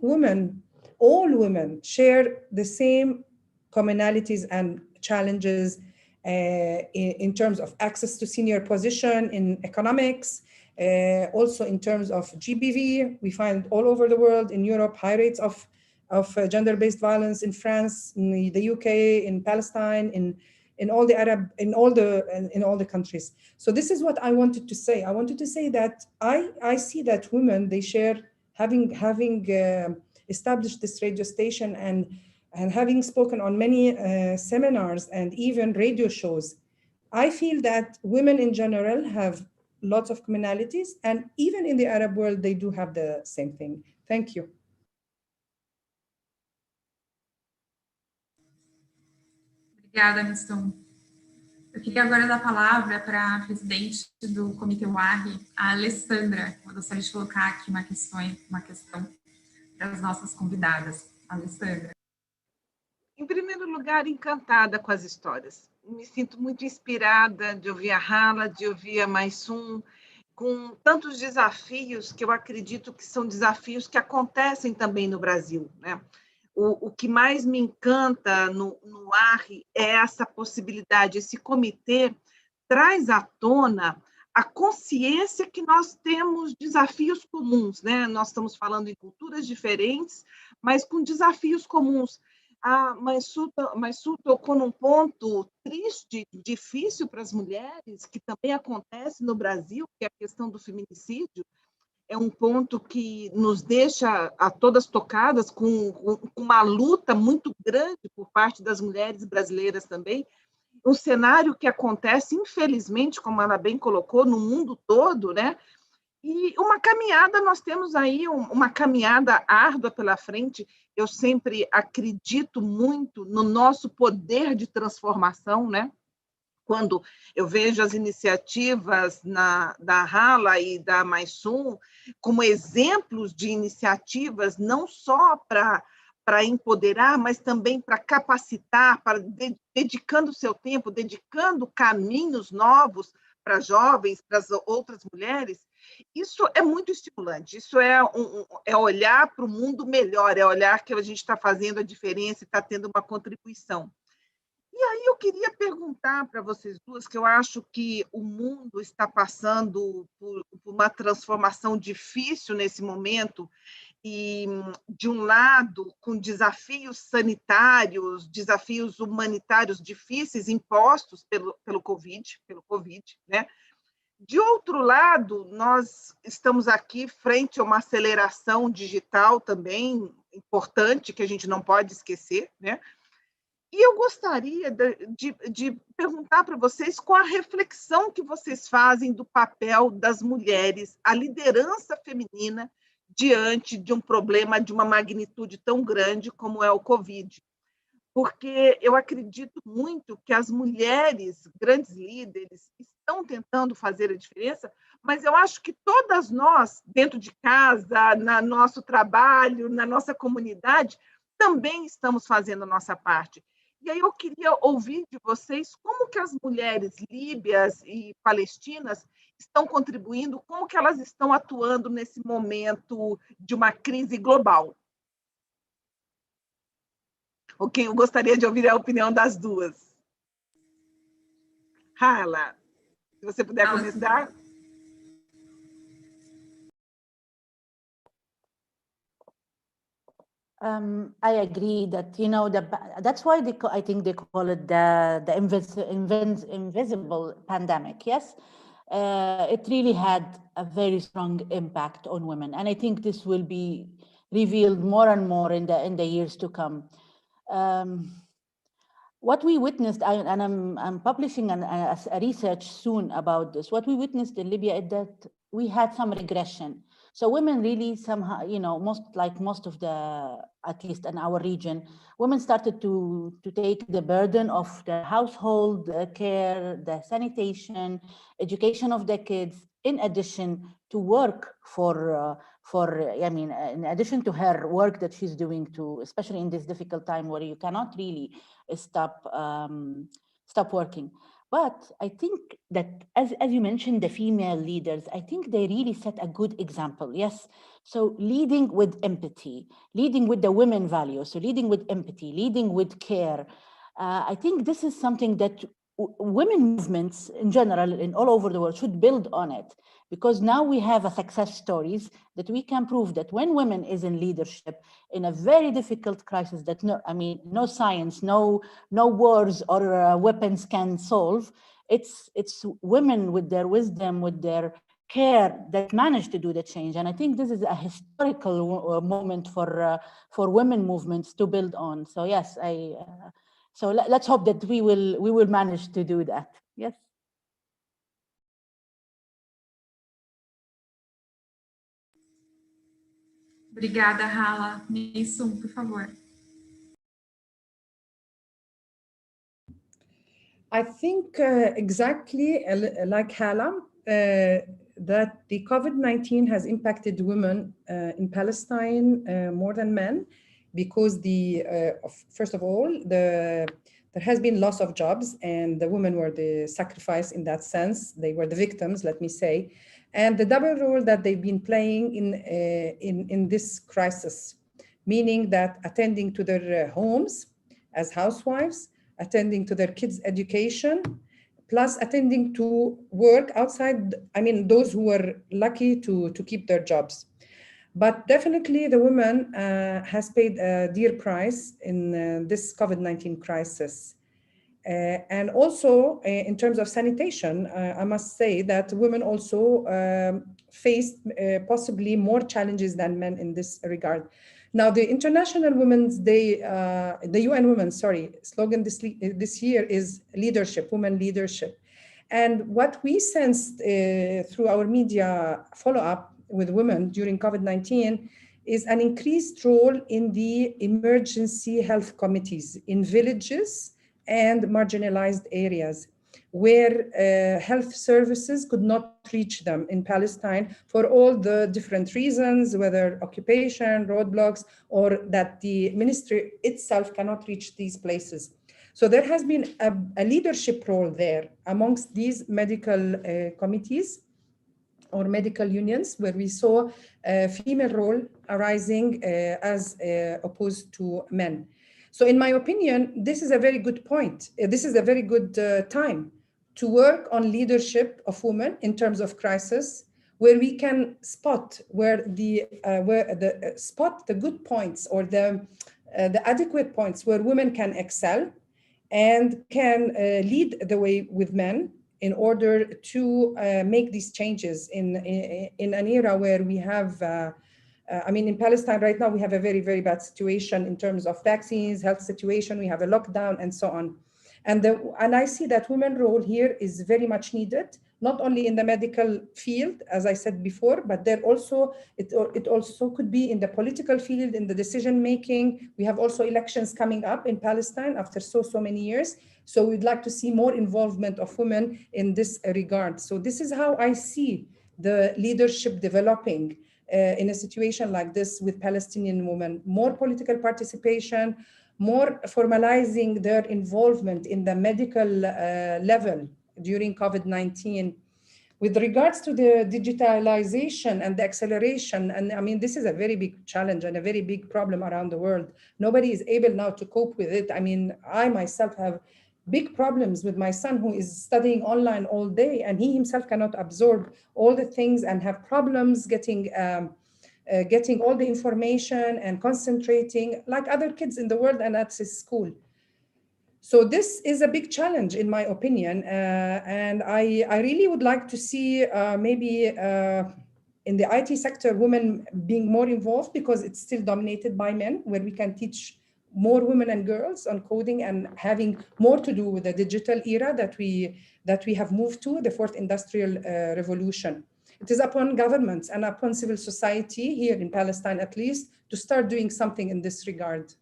all women share the same commonalities and challenges in terms of access to senior position in economics, also in terms of GBV. We find all over the world, in Europe, high rates of gender-based violence, in France, in the UK, in Palestine, in all the countries. So this is what I wanted to say. I wanted to say that I see that women, they share, having established this radio station and having spoken on many seminars and even radio shows, I feel that women in general have lots of commonalities, and even in the Arab world, they do have the same thing. Thank you. Obrigada, Miston. Eu queria agora dar a palavra para a presidente do Comitê UARRE, a Alessandra. Eu gostaria de colocar aqui uma questão para as nossas convidadas. Alessandra. Em primeiro lugar, encantada com as histórias. Me sinto muito inspirada de ouvir a Hala, de ouvir a Maisum, com tantos desafios que eu acredito que são desafios que acontecem também no Brasil, né? O que mais me encanta no ARRE é essa possibilidade, esse comitê traz à tona a consciência que nós temos desafios comuns, né? Nós estamos falando em culturas diferentes, mas com desafios comuns. A Maissu tocou num ponto triste, difícil para as mulheres, que também acontece no Brasil, que é a questão do feminicídio. É um ponto que nos deixa a todas tocadas, com uma luta muito grande por parte das mulheres brasileiras também, um cenário que acontece, infelizmente, como ela bem colocou, no mundo todo, né? E uma caminhada, nós temos aí uma caminhada árdua pela frente. Eu sempre acredito muito no nosso poder de transformação, né? Quando eu vejo as iniciativas da Hala e da Maisum como exemplos de iniciativas não só para empoderar, mas também para capacitar, para dedicando o seu tempo, dedicando caminhos novos para jovens, para as outras mulheres, isso é muito estimulante, isso é olhar para o mundo melhor, é olhar que a gente está fazendo a diferença e está tendo uma contribuição. E aí eu queria perguntar para vocês duas, que eu acho que o mundo está passando por uma transformação difícil nesse momento, e, de um lado, com desafios sanitários, desafios humanitários difíceis impostos pelo Covid, né? De outro lado, nós estamos aqui frente a uma aceleração digital também importante, que a gente não pode esquecer, né? E eu gostaria de perguntar para vocês qual a reflexão que vocês fazem do papel das mulheres, a liderança feminina, diante de um problema de uma magnitude tão grande como é o Covid. Porque eu acredito muito que as mulheres, grandes líderes, estão tentando fazer a diferença, mas eu acho que todas nós, dentro de casa, no nosso trabalho, na nossa comunidade, também estamos fazendo a nossa parte. E aí eu queria ouvir de vocês como que as mulheres líbias e palestinas estão contribuindo, como que elas estão atuando nesse momento de uma crise global. Ok, eu gostaria de ouvir a opinião das duas. Hala, se você puder começar. I agree that, you know, that's why I think they call it the invisible pandemic. Yes, it really had a very strong impact on women, and I think this will be revealed more and more in the years to come. What we witnessed, and I'm publishing a research soon about this. What we witnessed in Libya is that we had some regression. So women really somehow, you know, most of the, at least in our region, women started to take the burden of the household care, the sanitation, education of the kids, in addition to work in addition to her work that she's doing especially in this difficult time where you cannot really stop working. But I think that, as you mentioned, the female leaders, I think they really set a good example. Yes. So leading with empathy, leading with the women values, so leading with empathy, leading with care. I think this is something that women movements in general, in all over the world, should build on it, because now we have a success stories that we can prove that when women is in leadership in a very difficult crisis that no science, no wars or weapons can solve, it's women with their wisdom, with their care, that managed to do the change. And I think this is a historical moment for women movements to build on. So yes, so let's hope that we will manage to do that. Yes. Obrigada, Hala. Maisum, por favor. I think exactly like Hala, that the COVID-19 has impacted women in Palestine more than men, because first of all, there has been loss of jobs, and the women were the sacrifice in that sense. They were the victims, let me say, and the double role that they've been playing in this crisis, meaning that attending to their homes as housewives, attending to their kids' education, plus attending to work outside, I mean, those who were lucky to keep their jobs. But definitely the women has paid a dear price in this COVID-19 crisis. And also in terms of sanitation, I must say that women also faced possibly more challenges than men in this regard. Now, the International Women's Day, the UN Women's, slogan this year is leadership, women leadership. And what we sensed through our media follow-up with women during COVID-19 is an increased role in the emergency health committees in villages and marginalized areas, where health services could not reach them in Palestine for all the different reasons, whether occupation, roadblocks, or that the ministry itself cannot reach these places. So there has been a leadership role there amongst these medical committees or medical unions, where we saw a female role arising as opposed to men. So in my opinion, this is a very good point. This is a very good time to work on leadership of women in terms of crisis, where we can spot spot the good points or the adequate points where women can excel and can lead the way with men in order to make these changes in an era where we have, I mean, in Palestine right now, we have a very, very bad situation in terms of vaccines, health situation, we have a lockdown and so on. And I see that women's role here is very much needed, not only in the medical field, as I said before, but it also could be in the political field, in the decision making. We have also elections coming up in Palestine after so many years. So we'd like to see more involvement of women in this regard. So this is how I see the leadership developing in a situation like this with Palestinian women. More political participation, more formalizing their involvement in the medical level during COVID-19. With regards to the digitalization and the acceleration, and I mean, this is a very big challenge and a very big problem around the world. Nobody is able now to cope with it. I mean, I myself have big problems with my son who is studying online all day, and he himself cannot absorb all the things and have problems getting all the information and concentrating like other kids in the world and at his school. So this is a big challenge, in my opinion, and I really would like to see maybe in the IT sector, women being more involved, because it's still dominated by men, where we can teach more women and girls on coding and having more to do with the digital era that we have moved to, the fourth industrial revolution. It is upon governments and upon civil society here in Palestine, at least, to start doing something in this regard.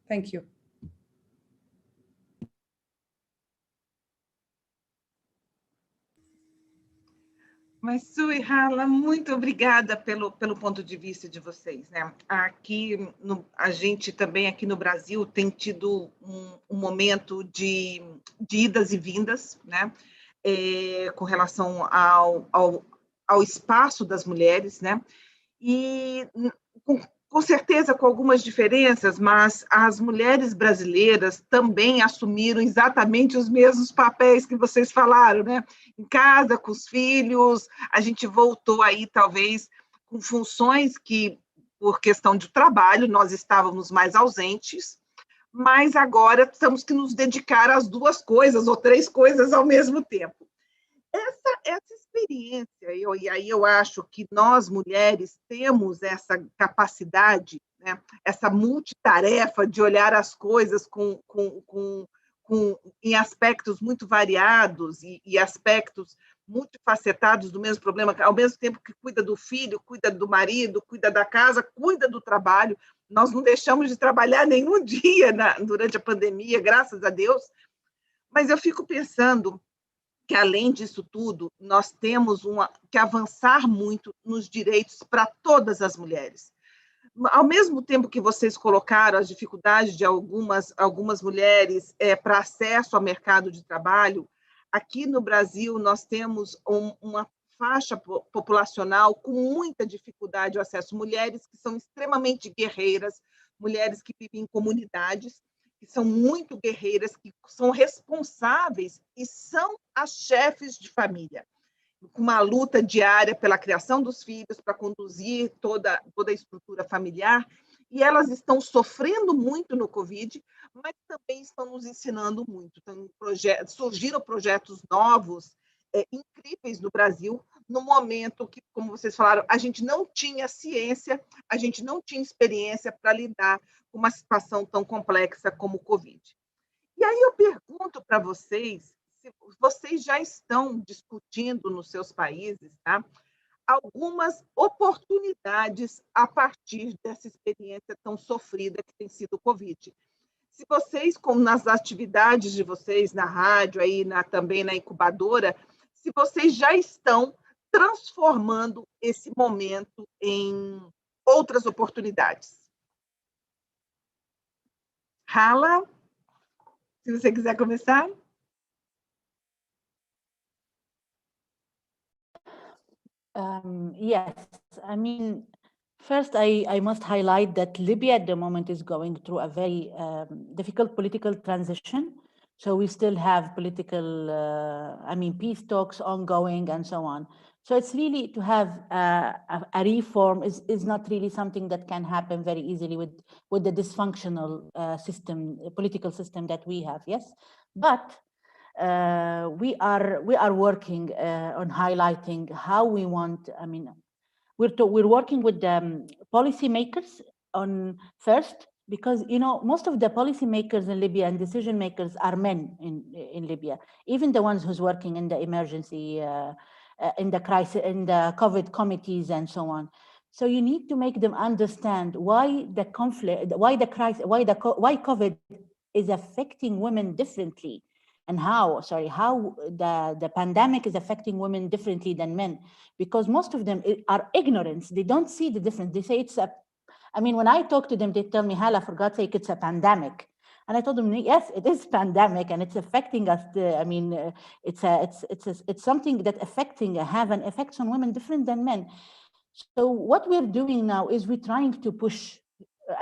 Thank you. Mas, Su e Hala, muito obrigada pelo ponto de vista de vocês, né? Aqui, a gente também aqui no Brasil tem tido um momento de idas e vindas, né? Com relação ao espaço das mulheres, né? E com certeza com algumas diferenças, mas as mulheres brasileiras também assumiram exatamente os mesmos papéis que vocês falaram, né? Em casa, com os filhos, a gente voltou aí, talvez, com funções que, por questão de trabalho, nós estávamos mais ausentes, mas agora temos que nos dedicar às duas coisas, ou três coisas ao mesmo tempo. Essa experiência, e aí eu acho que nós, mulheres, temos essa capacidade, né, essa multitarefa de olhar as coisas em aspectos muito variados e aspectos multifacetados do mesmo problema, ao mesmo tempo que cuida do filho, cuida do marido, cuida da casa, cuida do trabalho. Nós não deixamos de trabalhar nenhum dia durante a pandemia, graças a Deus, Mas eu fico pensando que, além disso tudo, nós temos que avançar muito nos direitos para todas as mulheres. Ao mesmo tempo que vocês colocaram as dificuldades de algumas mulheres para acesso ao mercado de trabalho, aqui no Brasil nós temos uma faixa populacional com muita dificuldade de acesso, mulheres que são extremamente guerreiras, mulheres que vivem em comunidades, que são muito guerreiras, que são responsáveis e são as chefes de família, com uma luta diária pela criação dos filhos, para conduzir toda a estrutura familiar, e elas estão sofrendo muito no Covid, mas também estão nos ensinando muito. Então, surgiram projetos novos, incríveis no Brasil, no momento que, como vocês falaram, a gente não tinha ciência, a gente não tinha experiência para lidar com uma situação tão complexa como o Covid. E aí eu pergunto para vocês, se vocês já estão discutindo nos seus países, tá, algumas oportunidades a partir dessa experiência tão sofrida que tem sido o Covid. Se vocês, como nas atividades de vocês na rádio, aí também na incubadora, se vocês já estão transformando esse momento em outras oportunidades. Hala, se você quiser começar. Yes, I mean, first I must highlight that Libya at the moment is going through a very difficult political transition. So we still have political, peace talks ongoing and so on. So it's really to have a reform is not really something that can happen very easily with the dysfunctional political system that we have. Yes, but we are working on highlighting how we want. I mean, we're working with the policymakers on first, because most of the policymakers in Libya and decision makers are men in Libya, even the ones who's working in the emergency, in the crisis, in the COVID committees and so on. So you need to make them understand why the conflict, why the crisis, why COVID is affecting women differently, and how the pandemic is affecting women differently than men, because most of them are ignorant. They don't see the difference. They say when I talk to them, they tell me, Hala, for God's sake, it's a pandemic. And I told them, yes, it is pandemic, and it's affecting us. It's something that have an effect on women different than men. So what we're doing now is we're trying to push.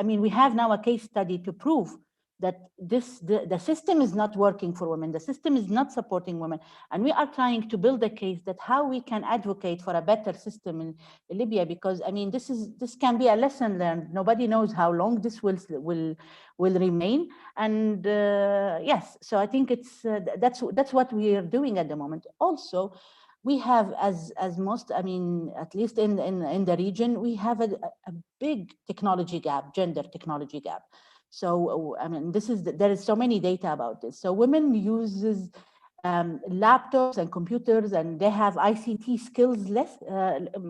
We have now a case study to prove that the system is not working for women. The system is not supporting women. And we are trying to build a case that how we can advocate for a better system in Libya, because this can be a lesson learned. Nobody knows how long this will remain. And yes, so I think that's what we are doing at the moment. Also, we have, as most, at least in the region, we have a big technology gap, gender technology gap. So, there is so many data about this. So women uses laptops and computers, and they have ICT skills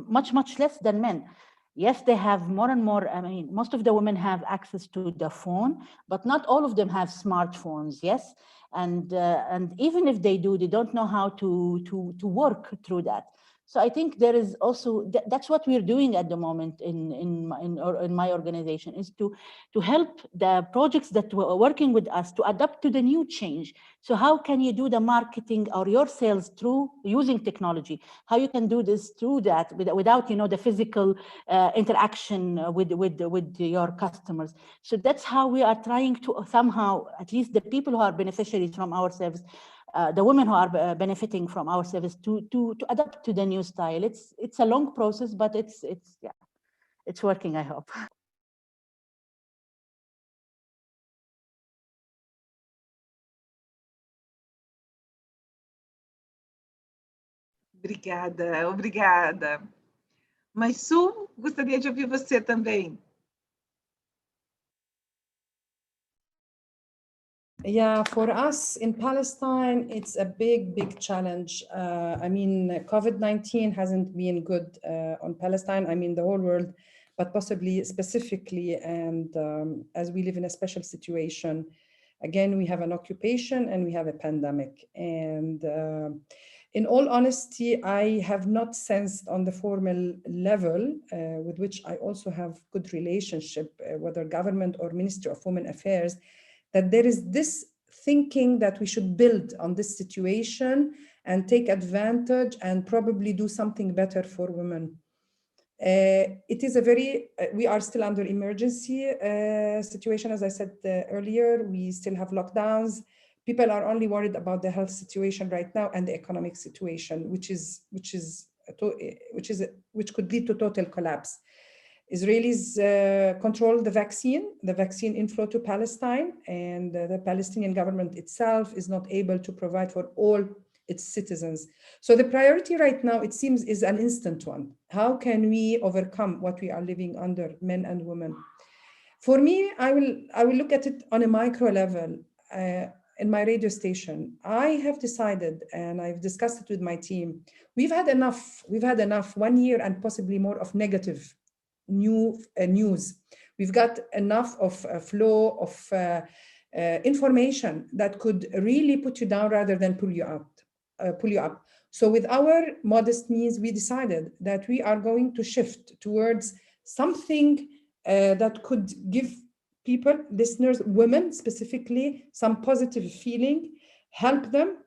much less than men. Yes, they have more and more. Most of the women have access to the phone, but not all of them have smartphones. Yes, and even if they do, they don't know how to work through that. So I think there is also that's what we're doing at the moment in my organization, is to help the projects that were working with us to adapt to the new change. So how can you do the marketing or your sales through using technology? How you can do this through that without the physical interaction with your customers. So that's how we are trying to somehow, at least the people who are beneficiaries from our service, the women who are benefiting from our service, to adapt to the new style. It's a long process, but it's working, I hope. Obrigada. Mas Su, gostaria de ouvir você também. Yeah, for us in Palestine, it's a big challenge. COVID-19 hasn't been good on Palestine, the whole world, but possibly specifically, and as we live in a special situation, Again, we have an occupation and we have a pandemic. And in all honesty, I have not sensed on the formal level, with which I also have good relationship, whether government or Ministry of Women Affairs, that there is this thinking that we should build on this situation and take advantage and probably do something better for women. It is a very, we are still under emergency situation, as I said earlier. We still have lockdowns. People are only worried about the health situation right now and the economic situation, which could lead to total collapse. Israelis control the vaccine inflow to Palestine, and the Palestinian government itself is not able to provide for all its citizens. So the priority right now, it seems, is an instant one. How can we overcome what we are living under, men and women? For me, I will look at it on a micro level. In my radio station, I have decided, and I've discussed it with my team, we've had enough 1 year and possibly more of negative news. We've got enough of a flow of information that could really put you down rather than pull you up. So with our modest means, we decided that we are going to shift towards something that could give people, listeners, women specifically, some positive feeling, help them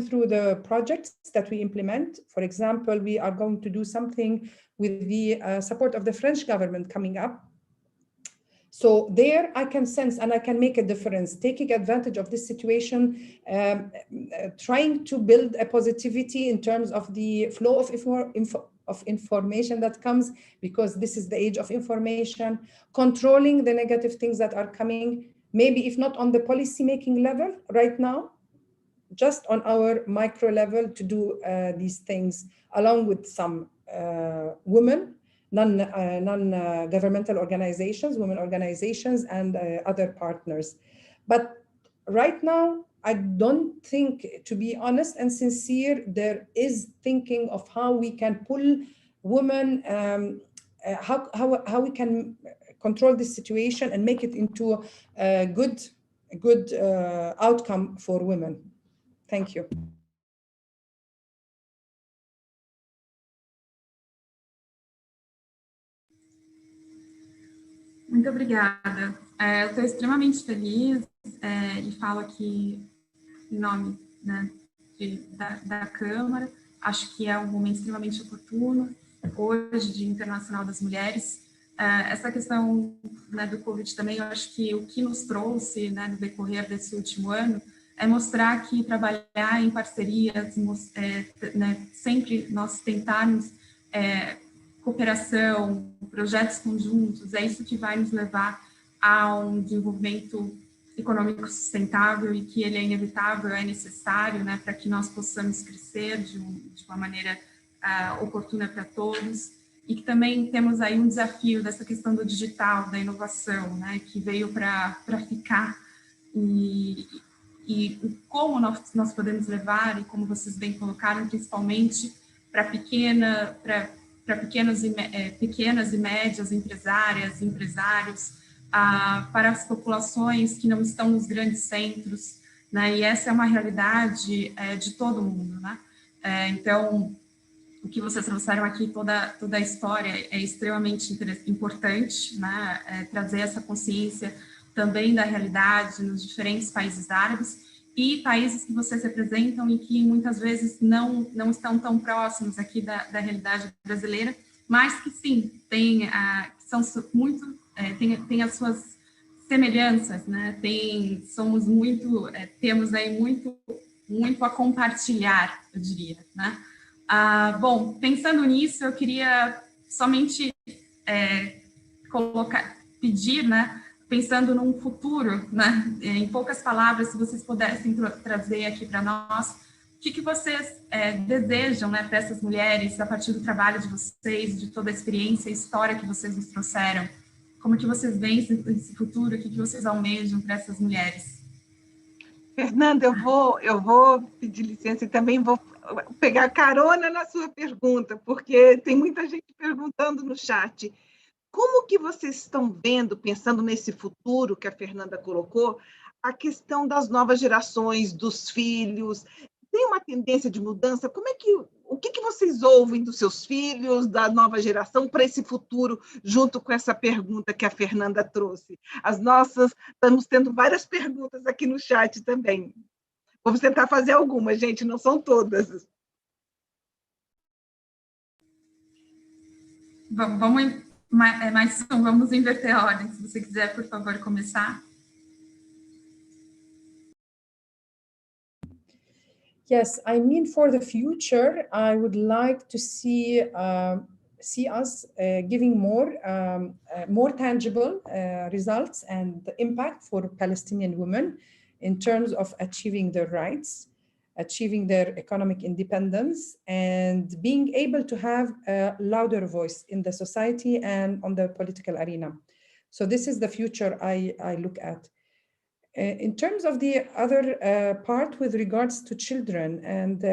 through the projects that we implement. For example, we are going to do something with the support of the French government coming up. So there I can sense and I can make a difference, taking advantage of this situation, trying to build a positivity in terms of the flow of information that comes, because this is the age of information, controlling the negative things that are coming, maybe if not on the policy making level right now, just on our micro level to do these things, along with some women, non-governmental organizations, women organizations, and other partners. But right now, I don't think, to be honest and sincere, there is thinking of how we can pull women, how we can control this situation and make it into a good outcome for women. Thank you. Muito obrigada. Eu estou extremamente feliz e falo aqui em nome, né, da Câmara. Acho que é um momento extremamente oportuno, hoje, Dia Internacional das Mulheres. Essa questão, né, do Covid também, eu acho que o que nos trouxe, né, no decorrer desse último ano é mostrar que trabalhar em parcerias, né, sempre nós tentarmos cooperação, projetos conjuntos, é isso que vai nos levar a um desenvolvimento econômico sustentável e que ele é inevitável, é necessário, né, para que nós possamos crescer de uma maneira oportuna para todos, e que também temos aí um desafio dessa questão do digital, da inovação, né, que veio para ficar, e como nós podemos levar, e como vocês bem colocaram, principalmente para pequenas e médias empresárias, empresários, para as populações que não estão nos grandes centros, né? E essa é uma realidade de todo mundo, né? Então, o que vocês trouxeram aqui, toda a história é extremamente importante, né? Trazer essa consciência também da realidade nos diferentes países árabes e países que vocês representam e que muitas vezes não estão tão próximos aqui da realidade brasileira, mas que sim, são muito, tem as suas semelhanças, né? Somos muito, temos aí muito a compartilhar, eu diria, né? Bom, pensando nisso, eu queria somente pedir, né? Pensando num futuro, né? Em poucas palavras, se vocês pudessem trazer aqui para nós, o que vocês desejam, né, para essas mulheres, a partir do trabalho de vocês, de toda a experiência e história que vocês nos trouxeram? Como que vocês veem esse futuro? O que vocês almejam para essas mulheres? Fernanda, eu vou pedir licença e também vou pegar carona na sua pergunta, porque tem muita gente perguntando no chat. Como que vocês estão vendo, pensando nesse futuro que a Fernanda colocou, a questão das novas gerações, dos filhos? Tem uma tendência de mudança? O que vocês ouvem dos seus filhos, da nova geração, para esse futuro, junto com essa pergunta que a Fernanda trouxe? Estamos tendo várias perguntas aqui no chat também. Vamos tentar fazer algumas, gente, não são todas. Vamos inverter a ordem, se você quiser, por favor, começar. Yes, I mean, for the future, I would like to see us giving more tangible results and impact for Palestinian women in terms of achieving their rights, achieving their economic independence, and being able to have a louder voice in the society and on the political arena. So this is the future I look at. In terms of the other part with regards to children and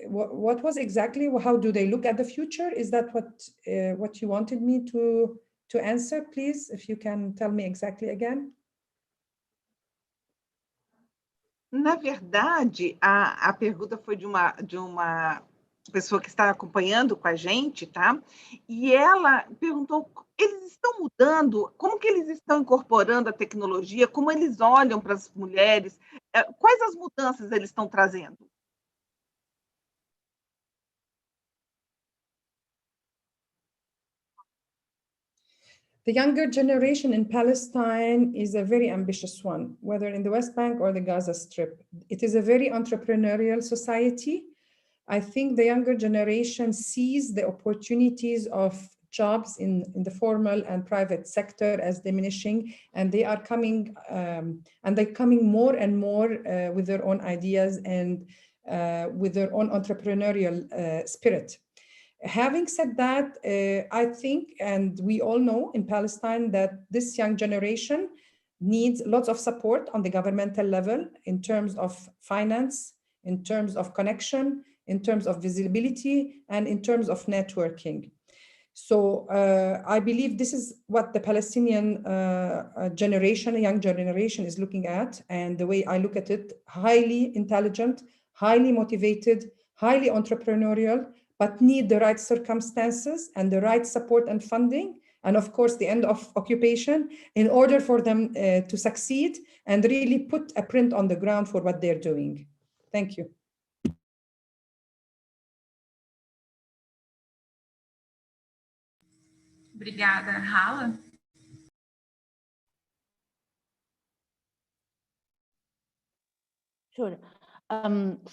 what was exactly, how do they look at the future? Is that what you wanted me to answer? Please, if you can tell me exactly again. Na verdade, a pergunta foi de uma pessoa que está acompanhando com a gente, tá? E ela perguntou, eles estão mudando? Como que eles estão incorporando a tecnologia? Como eles olham para as mulheres? Quais as mudanças eles estão trazendo? The younger generation in Palestine is a very ambitious one, whether in the West Bank or the Gaza Strip. It is a very entrepreneurial society. I think the younger generation sees the opportunities of jobs in the formal and private sector as diminishing, and they are coming more and more with their own ideas and with their own entrepreneurial spirit. Having said that, I think, and we all know in Palestine, that this young generation needs lots of support on the governmental level in terms of finance, in terms of connection, in terms of visibility, and in terms of networking. So I believe this is what the Palestinian young generation is looking at. And the way I look at it, highly intelligent, highly motivated, highly entrepreneurial, but need the right circumstances and the right support and funding, and of course the end of occupation, in order for them to succeed and really put a print on the ground for what they're doing. Thank you. Obrigada. Hala? Sure.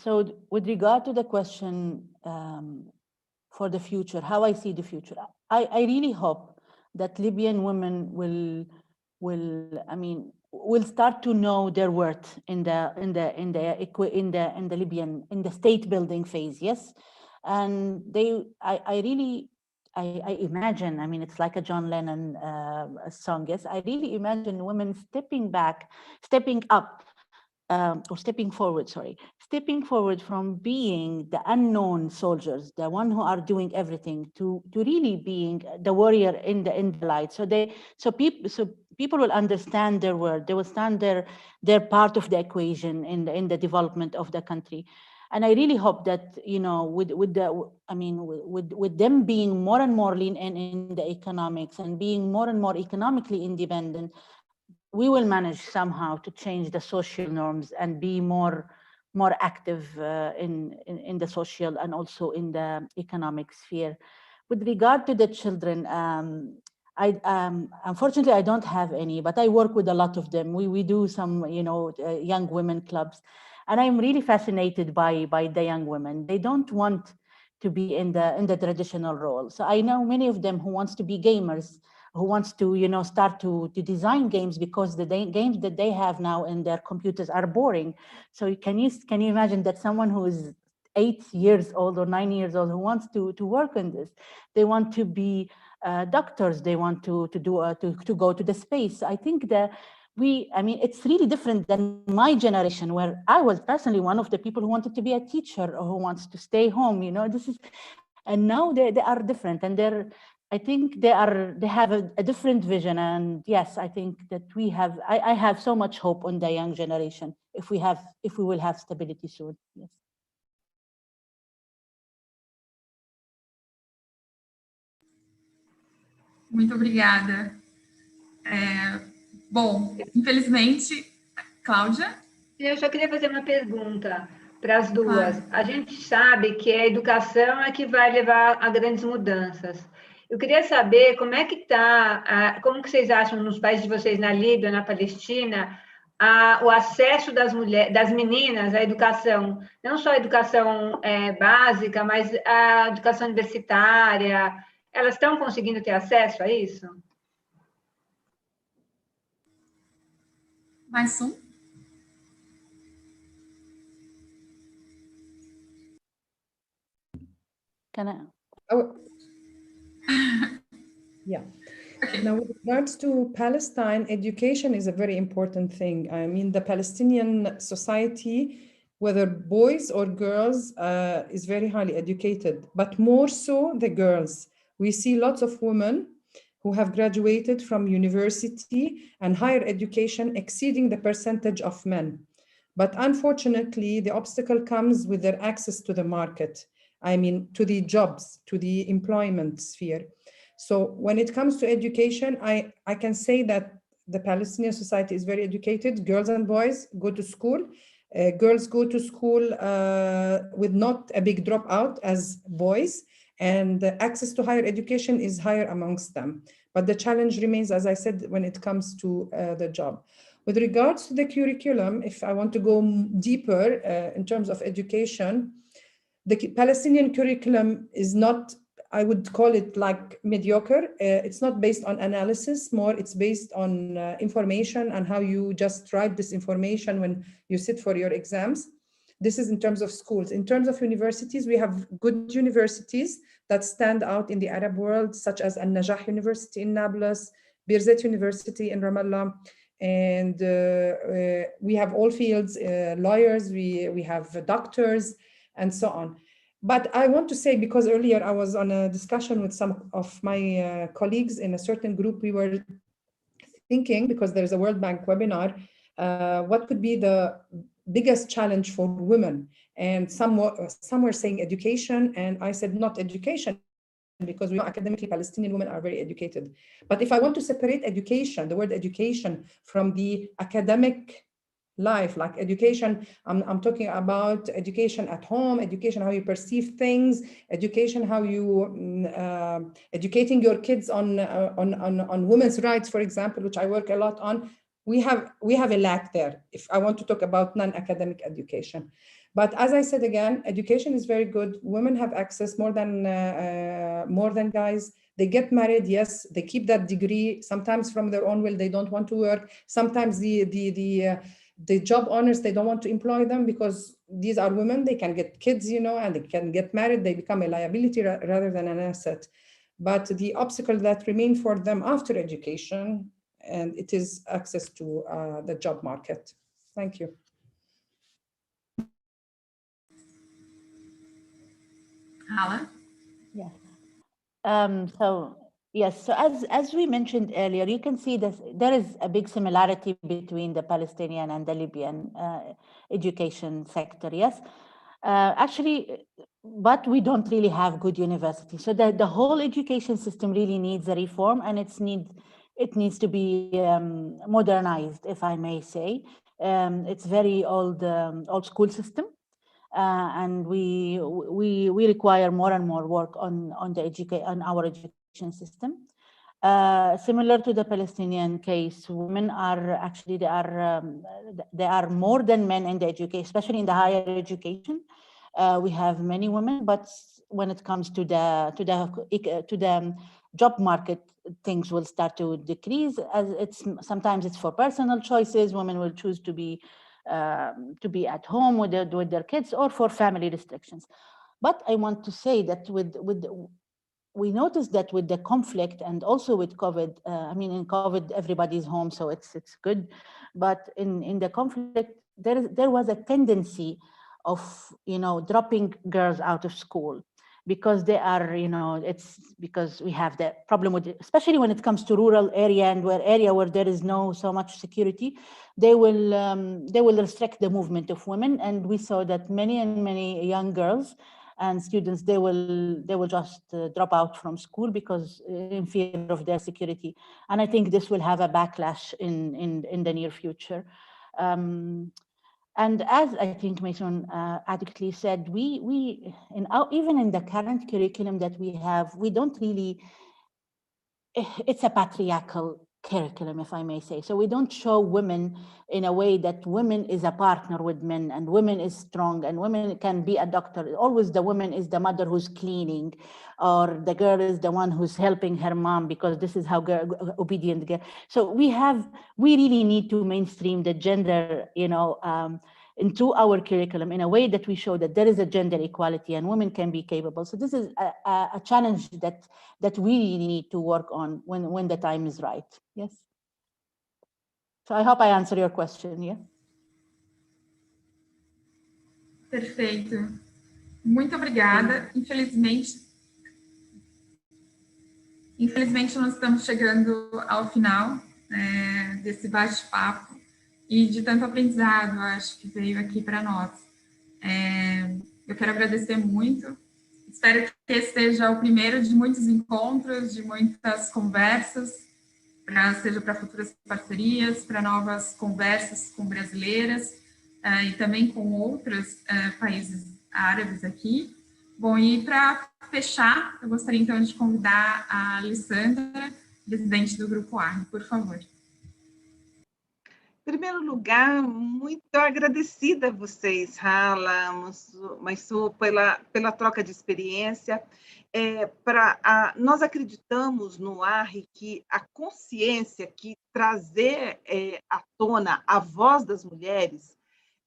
So with regard to the question for the future, how I see the future, I really hope that Libyan women will start to know their worth in the Libyan state building phase. Yes, and I imagine, I mean, it's like a John Lennon song. Yes, I really imagine women stepping forward from being the unknown soldiers, the one who are doing everything, to really being the warrior in the light. So people will understand their word. They will stand their part of the equation in the development of the country. And I really hope that, you know, with them being more and more lean in the economics and being more and more economically independent, we will manage somehow to change the social norms and be more active in the social and also in the economic sphere. With regard to the children, unfortunately, I don't have any, but I work with a lot of them. We do some, you know, young women clubs. And I'm really fascinated by the young women. They don't want to be in the traditional role. So I know many of them who wants to be gamers, who wants to, you know, start to design games, because the games that they have now in their computers are boring. So can you imagine that someone who is 8 years old or 9 years old who wants to work on this? They want to be doctors. They want to go to the space. I think that it's really different than my generation, where I was personally one of the people who wanted to be a teacher or who wants to stay home. You know, and now they are different, and I think they have a different vision, and yes, I think that I have so much hope on the young generation if we will have stability soon. Yes. Muito obrigada. Bom, infelizmente, Cláudia? Eu só queria fazer uma pergunta para as duas. A gente sabe que a educação é que vai levar a grandes mudanças. Eu queria saber como é que está, como que vocês acham nos países de vocês, na Líbia, na Palestina, o acesso das meninas à educação, não só a educação básica, mas a educação universitária. Elas estão conseguindo ter acesso a isso? Mais um? Can I? Oh. Yeah. Now, with regards to Palestine, education is a very important thing. I mean, the Palestinian society, whether boys or girls, is very highly educated, but more so the girls. We see lots of women who have graduated from university and higher education exceeding the percentage of men. But unfortunately, the obstacle comes with their access to the market. I mean, to the jobs, to the employment sphere. So when it comes to education, I can say that the Palestinian society is very educated. Girls and boys go to school. Girls go to school with not a big dropout as boys, and access to higher education is higher amongst them. But the challenge remains, as I said, when it comes to the job. With regards to the curriculum, if I want to go deeper in terms of education, the Palestinian curriculum is not, I would call it like mediocre. It's not based on analysis, more it's based on information and how you just write this information when you sit for your exams. This is in terms of schools. In terms of universities, we have good universities that stand out in the Arab world, such as Al-Najah University in Nablus, Birzeit University in Ramallah, and we have all fields, lawyers, we have doctors, and so on. But I want to say, because earlier I was on a discussion with some of my colleagues in a certain group, we were thinking, because there's a World Bank webinar, what could be the biggest challenge for women? And some were saying education, and I said not education, because we know academically Palestinian women are very educated. But if I want to separate education, the word education, from the academic life, like education, I'm talking about education at home, education how you perceive things, education how you educating your kids on women's rights, for example, which I work a lot on. We have a lack there, if I want to talk about non-academic education. But as I said again, education is very good. Women have access more than guys. They get married, yes, they keep that degree, sometimes from their own will, they don't want to work. Sometimes the job owners, they don't want to employ them because these are women, they can get kids, you know, and they can get married, they become a liability rather than an asset. But the obstacle that remain for them after education, and it is access to the job market. Thank you. Hala? Yeah. So yes, so as we mentioned earlier, you can see that there is a big similarity between the Palestinian and the Libyan education sector, yes. Actually, but we don't really have good universities. So the whole education system really needs a reform, and it needs to be modernized, if I may say. It's very old school system. And we require more and more work on our education system. Similar to the Palestinian case, women are actually they are more than men in the education, especially in the higher education. We have many women, but when it comes to the job market, things will start to decrease, as sometimes it's for personal choices. Women will choose to be at home with their kids, or for family restrictions. But I want to say that we noticed that with the conflict and also with COVID, I mean, in COVID, everybody's home, so it's good. But in the conflict, there was a tendency of, dropping girls out of school. because they are, it's because we have the problem with, especially when it comes to rural area and where there is no so much security, they will restrict the movement of women. And we saw that many young girls and students, they will just drop out from school because in fear of their security. And I think this will have a backlash in the near future. And as I think Mason adequately said, we even in the current curriculum that we have, we don't really, it's a patriarchal curriculum, if I may say. So we don't show women in a way that women is a partner with men and women is strong and women can be a doctor. Always the woman is the mother who's cleaning, or the girl is the one who's helping her mom because this is how obedient girl. So we really need to mainstream the gender, into our curriculum in a way that we show that there is a gender equality and women can be capable. So this is a challenge that we really need to work on when the time is right. Yes. So I hope I answer your question. Yeah. Perfeito. Muito obrigada. Infelizmente nós estamos chegando ao final desse bate-papo e de tanto aprendizado, acho que veio aqui para nós. Eu quero agradecer muito. Espero que esse seja o primeiro de muitos encontros, de muitas conversas, seja para futuras parcerias, para novas conversas com brasileiras e também com outros países árabes aqui. Bom, e para fechar, eu gostaria então de convidar a Alessandra, presidente do Grupo ARRI, por favor. Em primeiro lugar, muito agradecida a vocês, Hala, Maisu, pela troca de experiência. Nós acreditamos no ARRI que a consciência, que trazer à tona a voz das mulheres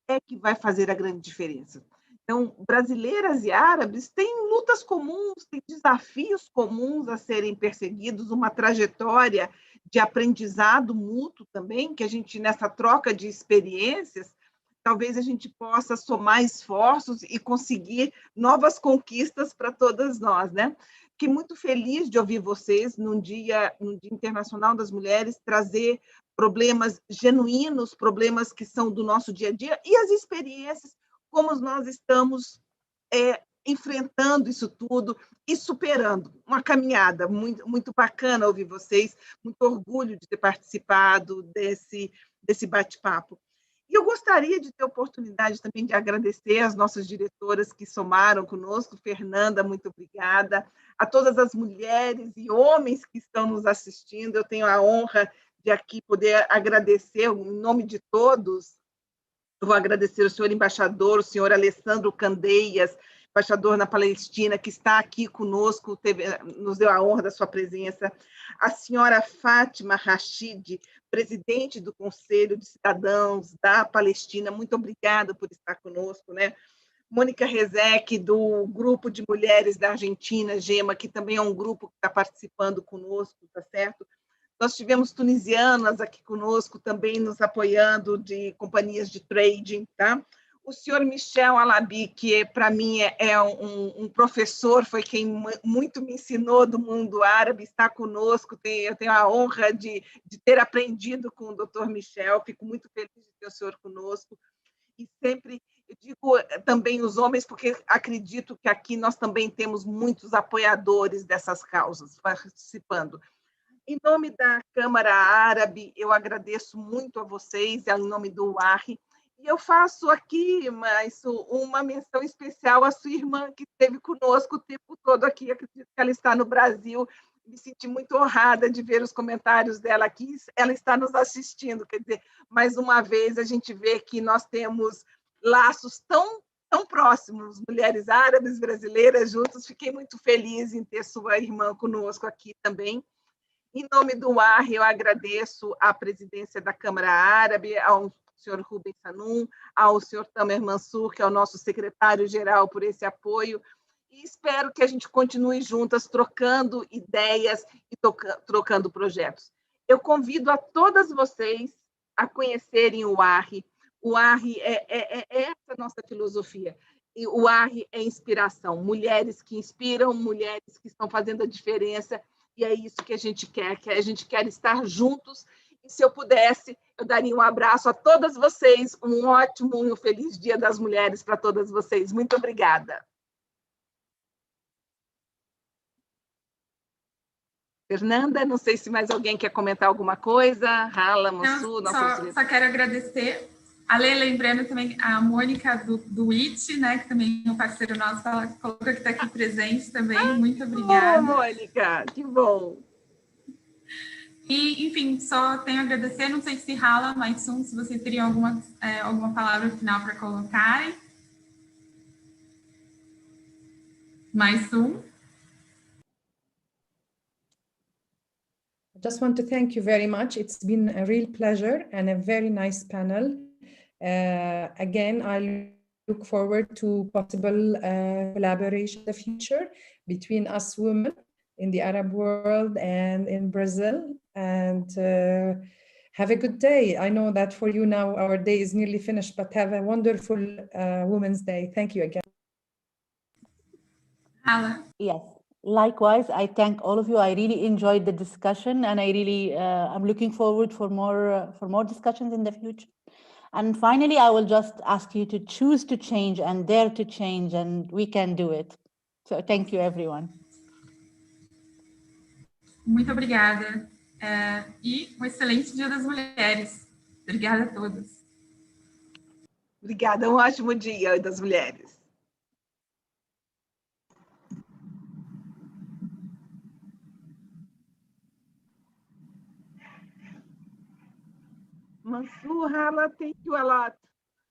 é que vai fazer a grande diferença. Então, brasileiras e árabes têm lutas comuns, têm desafios comuns a serem perseguidos, uma trajetória de aprendizado mútuo também, que a gente, nessa troca de experiências, talvez a gente possa somar esforços e conseguir novas conquistas para todas nós, né? Fiquei muito feliz de ouvir vocês, no Dia Internacional das Mulheres, trazer problemas genuínos, problemas que são do nosso dia a dia, e as experiências, como nós estamos enfrentando isso tudo e superando. Uma caminhada muito, muito bacana ouvir vocês, muito orgulho de ter participado desse bate-papo. E eu gostaria de ter a oportunidade também de agradecer às nossas diretoras que somaram conosco. Fernanda, muito obrigada. A todas as mulheres e homens que estão nos assistindo, eu tenho a honra de aqui poder agradecer, em nome de todos. Eu vou agradecer ao senhor embaixador, o senhor Alessandro Candeias, embaixador na Palestina, que está aqui conosco, nos deu a honra da sua presença. A senhora Fátima Rachid, presidente do Conselho de Cidadãos da Palestina, muito obrigada por estar conosco, né? Mônica Rezec, do Grupo de Mulheres da Argentina, GEMA, que também é um grupo que está participando conosco, tá certo? Nós tivemos tunisianas aqui conosco, também nos apoiando, de companhias de trading, tá? O senhor Michel Alabi, que para mim é um professor, foi quem muito me ensinou do mundo árabe, está conosco. Eu tenho a honra de ter aprendido com o doutor Michel, fico muito feliz de ter o senhor conosco. E sempre, eu digo também os homens, porque acredito que aqui nós também temos muitos apoiadores dessas causas participando. Em nome da Câmara Árabe, eu agradeço muito a vocês, em nome do ARRI, e eu faço aqui uma menção especial à sua irmã, que esteve conosco o tempo todo aqui, acredito que ela está no Brasil, me senti muito honrada de ver os comentários dela aqui, ela está nos assistindo, quer dizer, mais uma vez a gente vê que nós temos laços tão próximos, mulheres árabes, brasileiras juntas, fiquei muito feliz em ter sua irmã conosco aqui também. Em nome do ARRI, eu agradeço à presidência da Câmara Árabe, ao senhor Rubens Sanum, ao senhor Tamer Mansur, que é o nosso secretário-geral, por esse apoio, e espero que a gente continue juntas, trocando ideias e trocando projetos. Eu convido a todas vocês a conhecerem o ARRI. O ARRI é essa nossa filosofia. e o ARRE é inspiração, mulheres que inspiram, mulheres que estão fazendo a diferença, e é isso que a gente quer estar juntos. E se eu pudesse, eu daria um abraço a todas vocês, um ótimo e um feliz Dia das Mulheres para todas vocês. Muito obrigada. Fernanda, não sei se mais alguém quer comentar alguma coisa. Rala, Mansu, só quero agradecer. Lembrando também a Mônica do IT, né, que também é um parceiro nosso, ela colocou que está aqui presente também. Muito obrigada. Bom, Mônica, que bom. E, enfim, só tenho a agradecer. Não sei se Rala, mais se vocês teriam alguma palavra final para colocarem. Mais I just want to thank you very much. It's been a real pleasure and a very nice panel. Again, I look forward to possible collaboration in the future between us women in the Arab world and in Brazil. And have a good day. I know that for you now, our day is nearly finished, but have a wonderful Women's Day. Thank you again. Yes. Likewise, I thank all of you. I really enjoyed the discussion, and I really I'm looking forward for more discussions in the future. And finally, I will just ask you to choose to change and dare to change, and we can do it. So thank you, everyone. Muito obrigada. E um excelente Dia das Mulheres. Obrigada a todas. Obrigada, um ótimo Dia das Mulheres. Mansu, Hala, thank you a lot.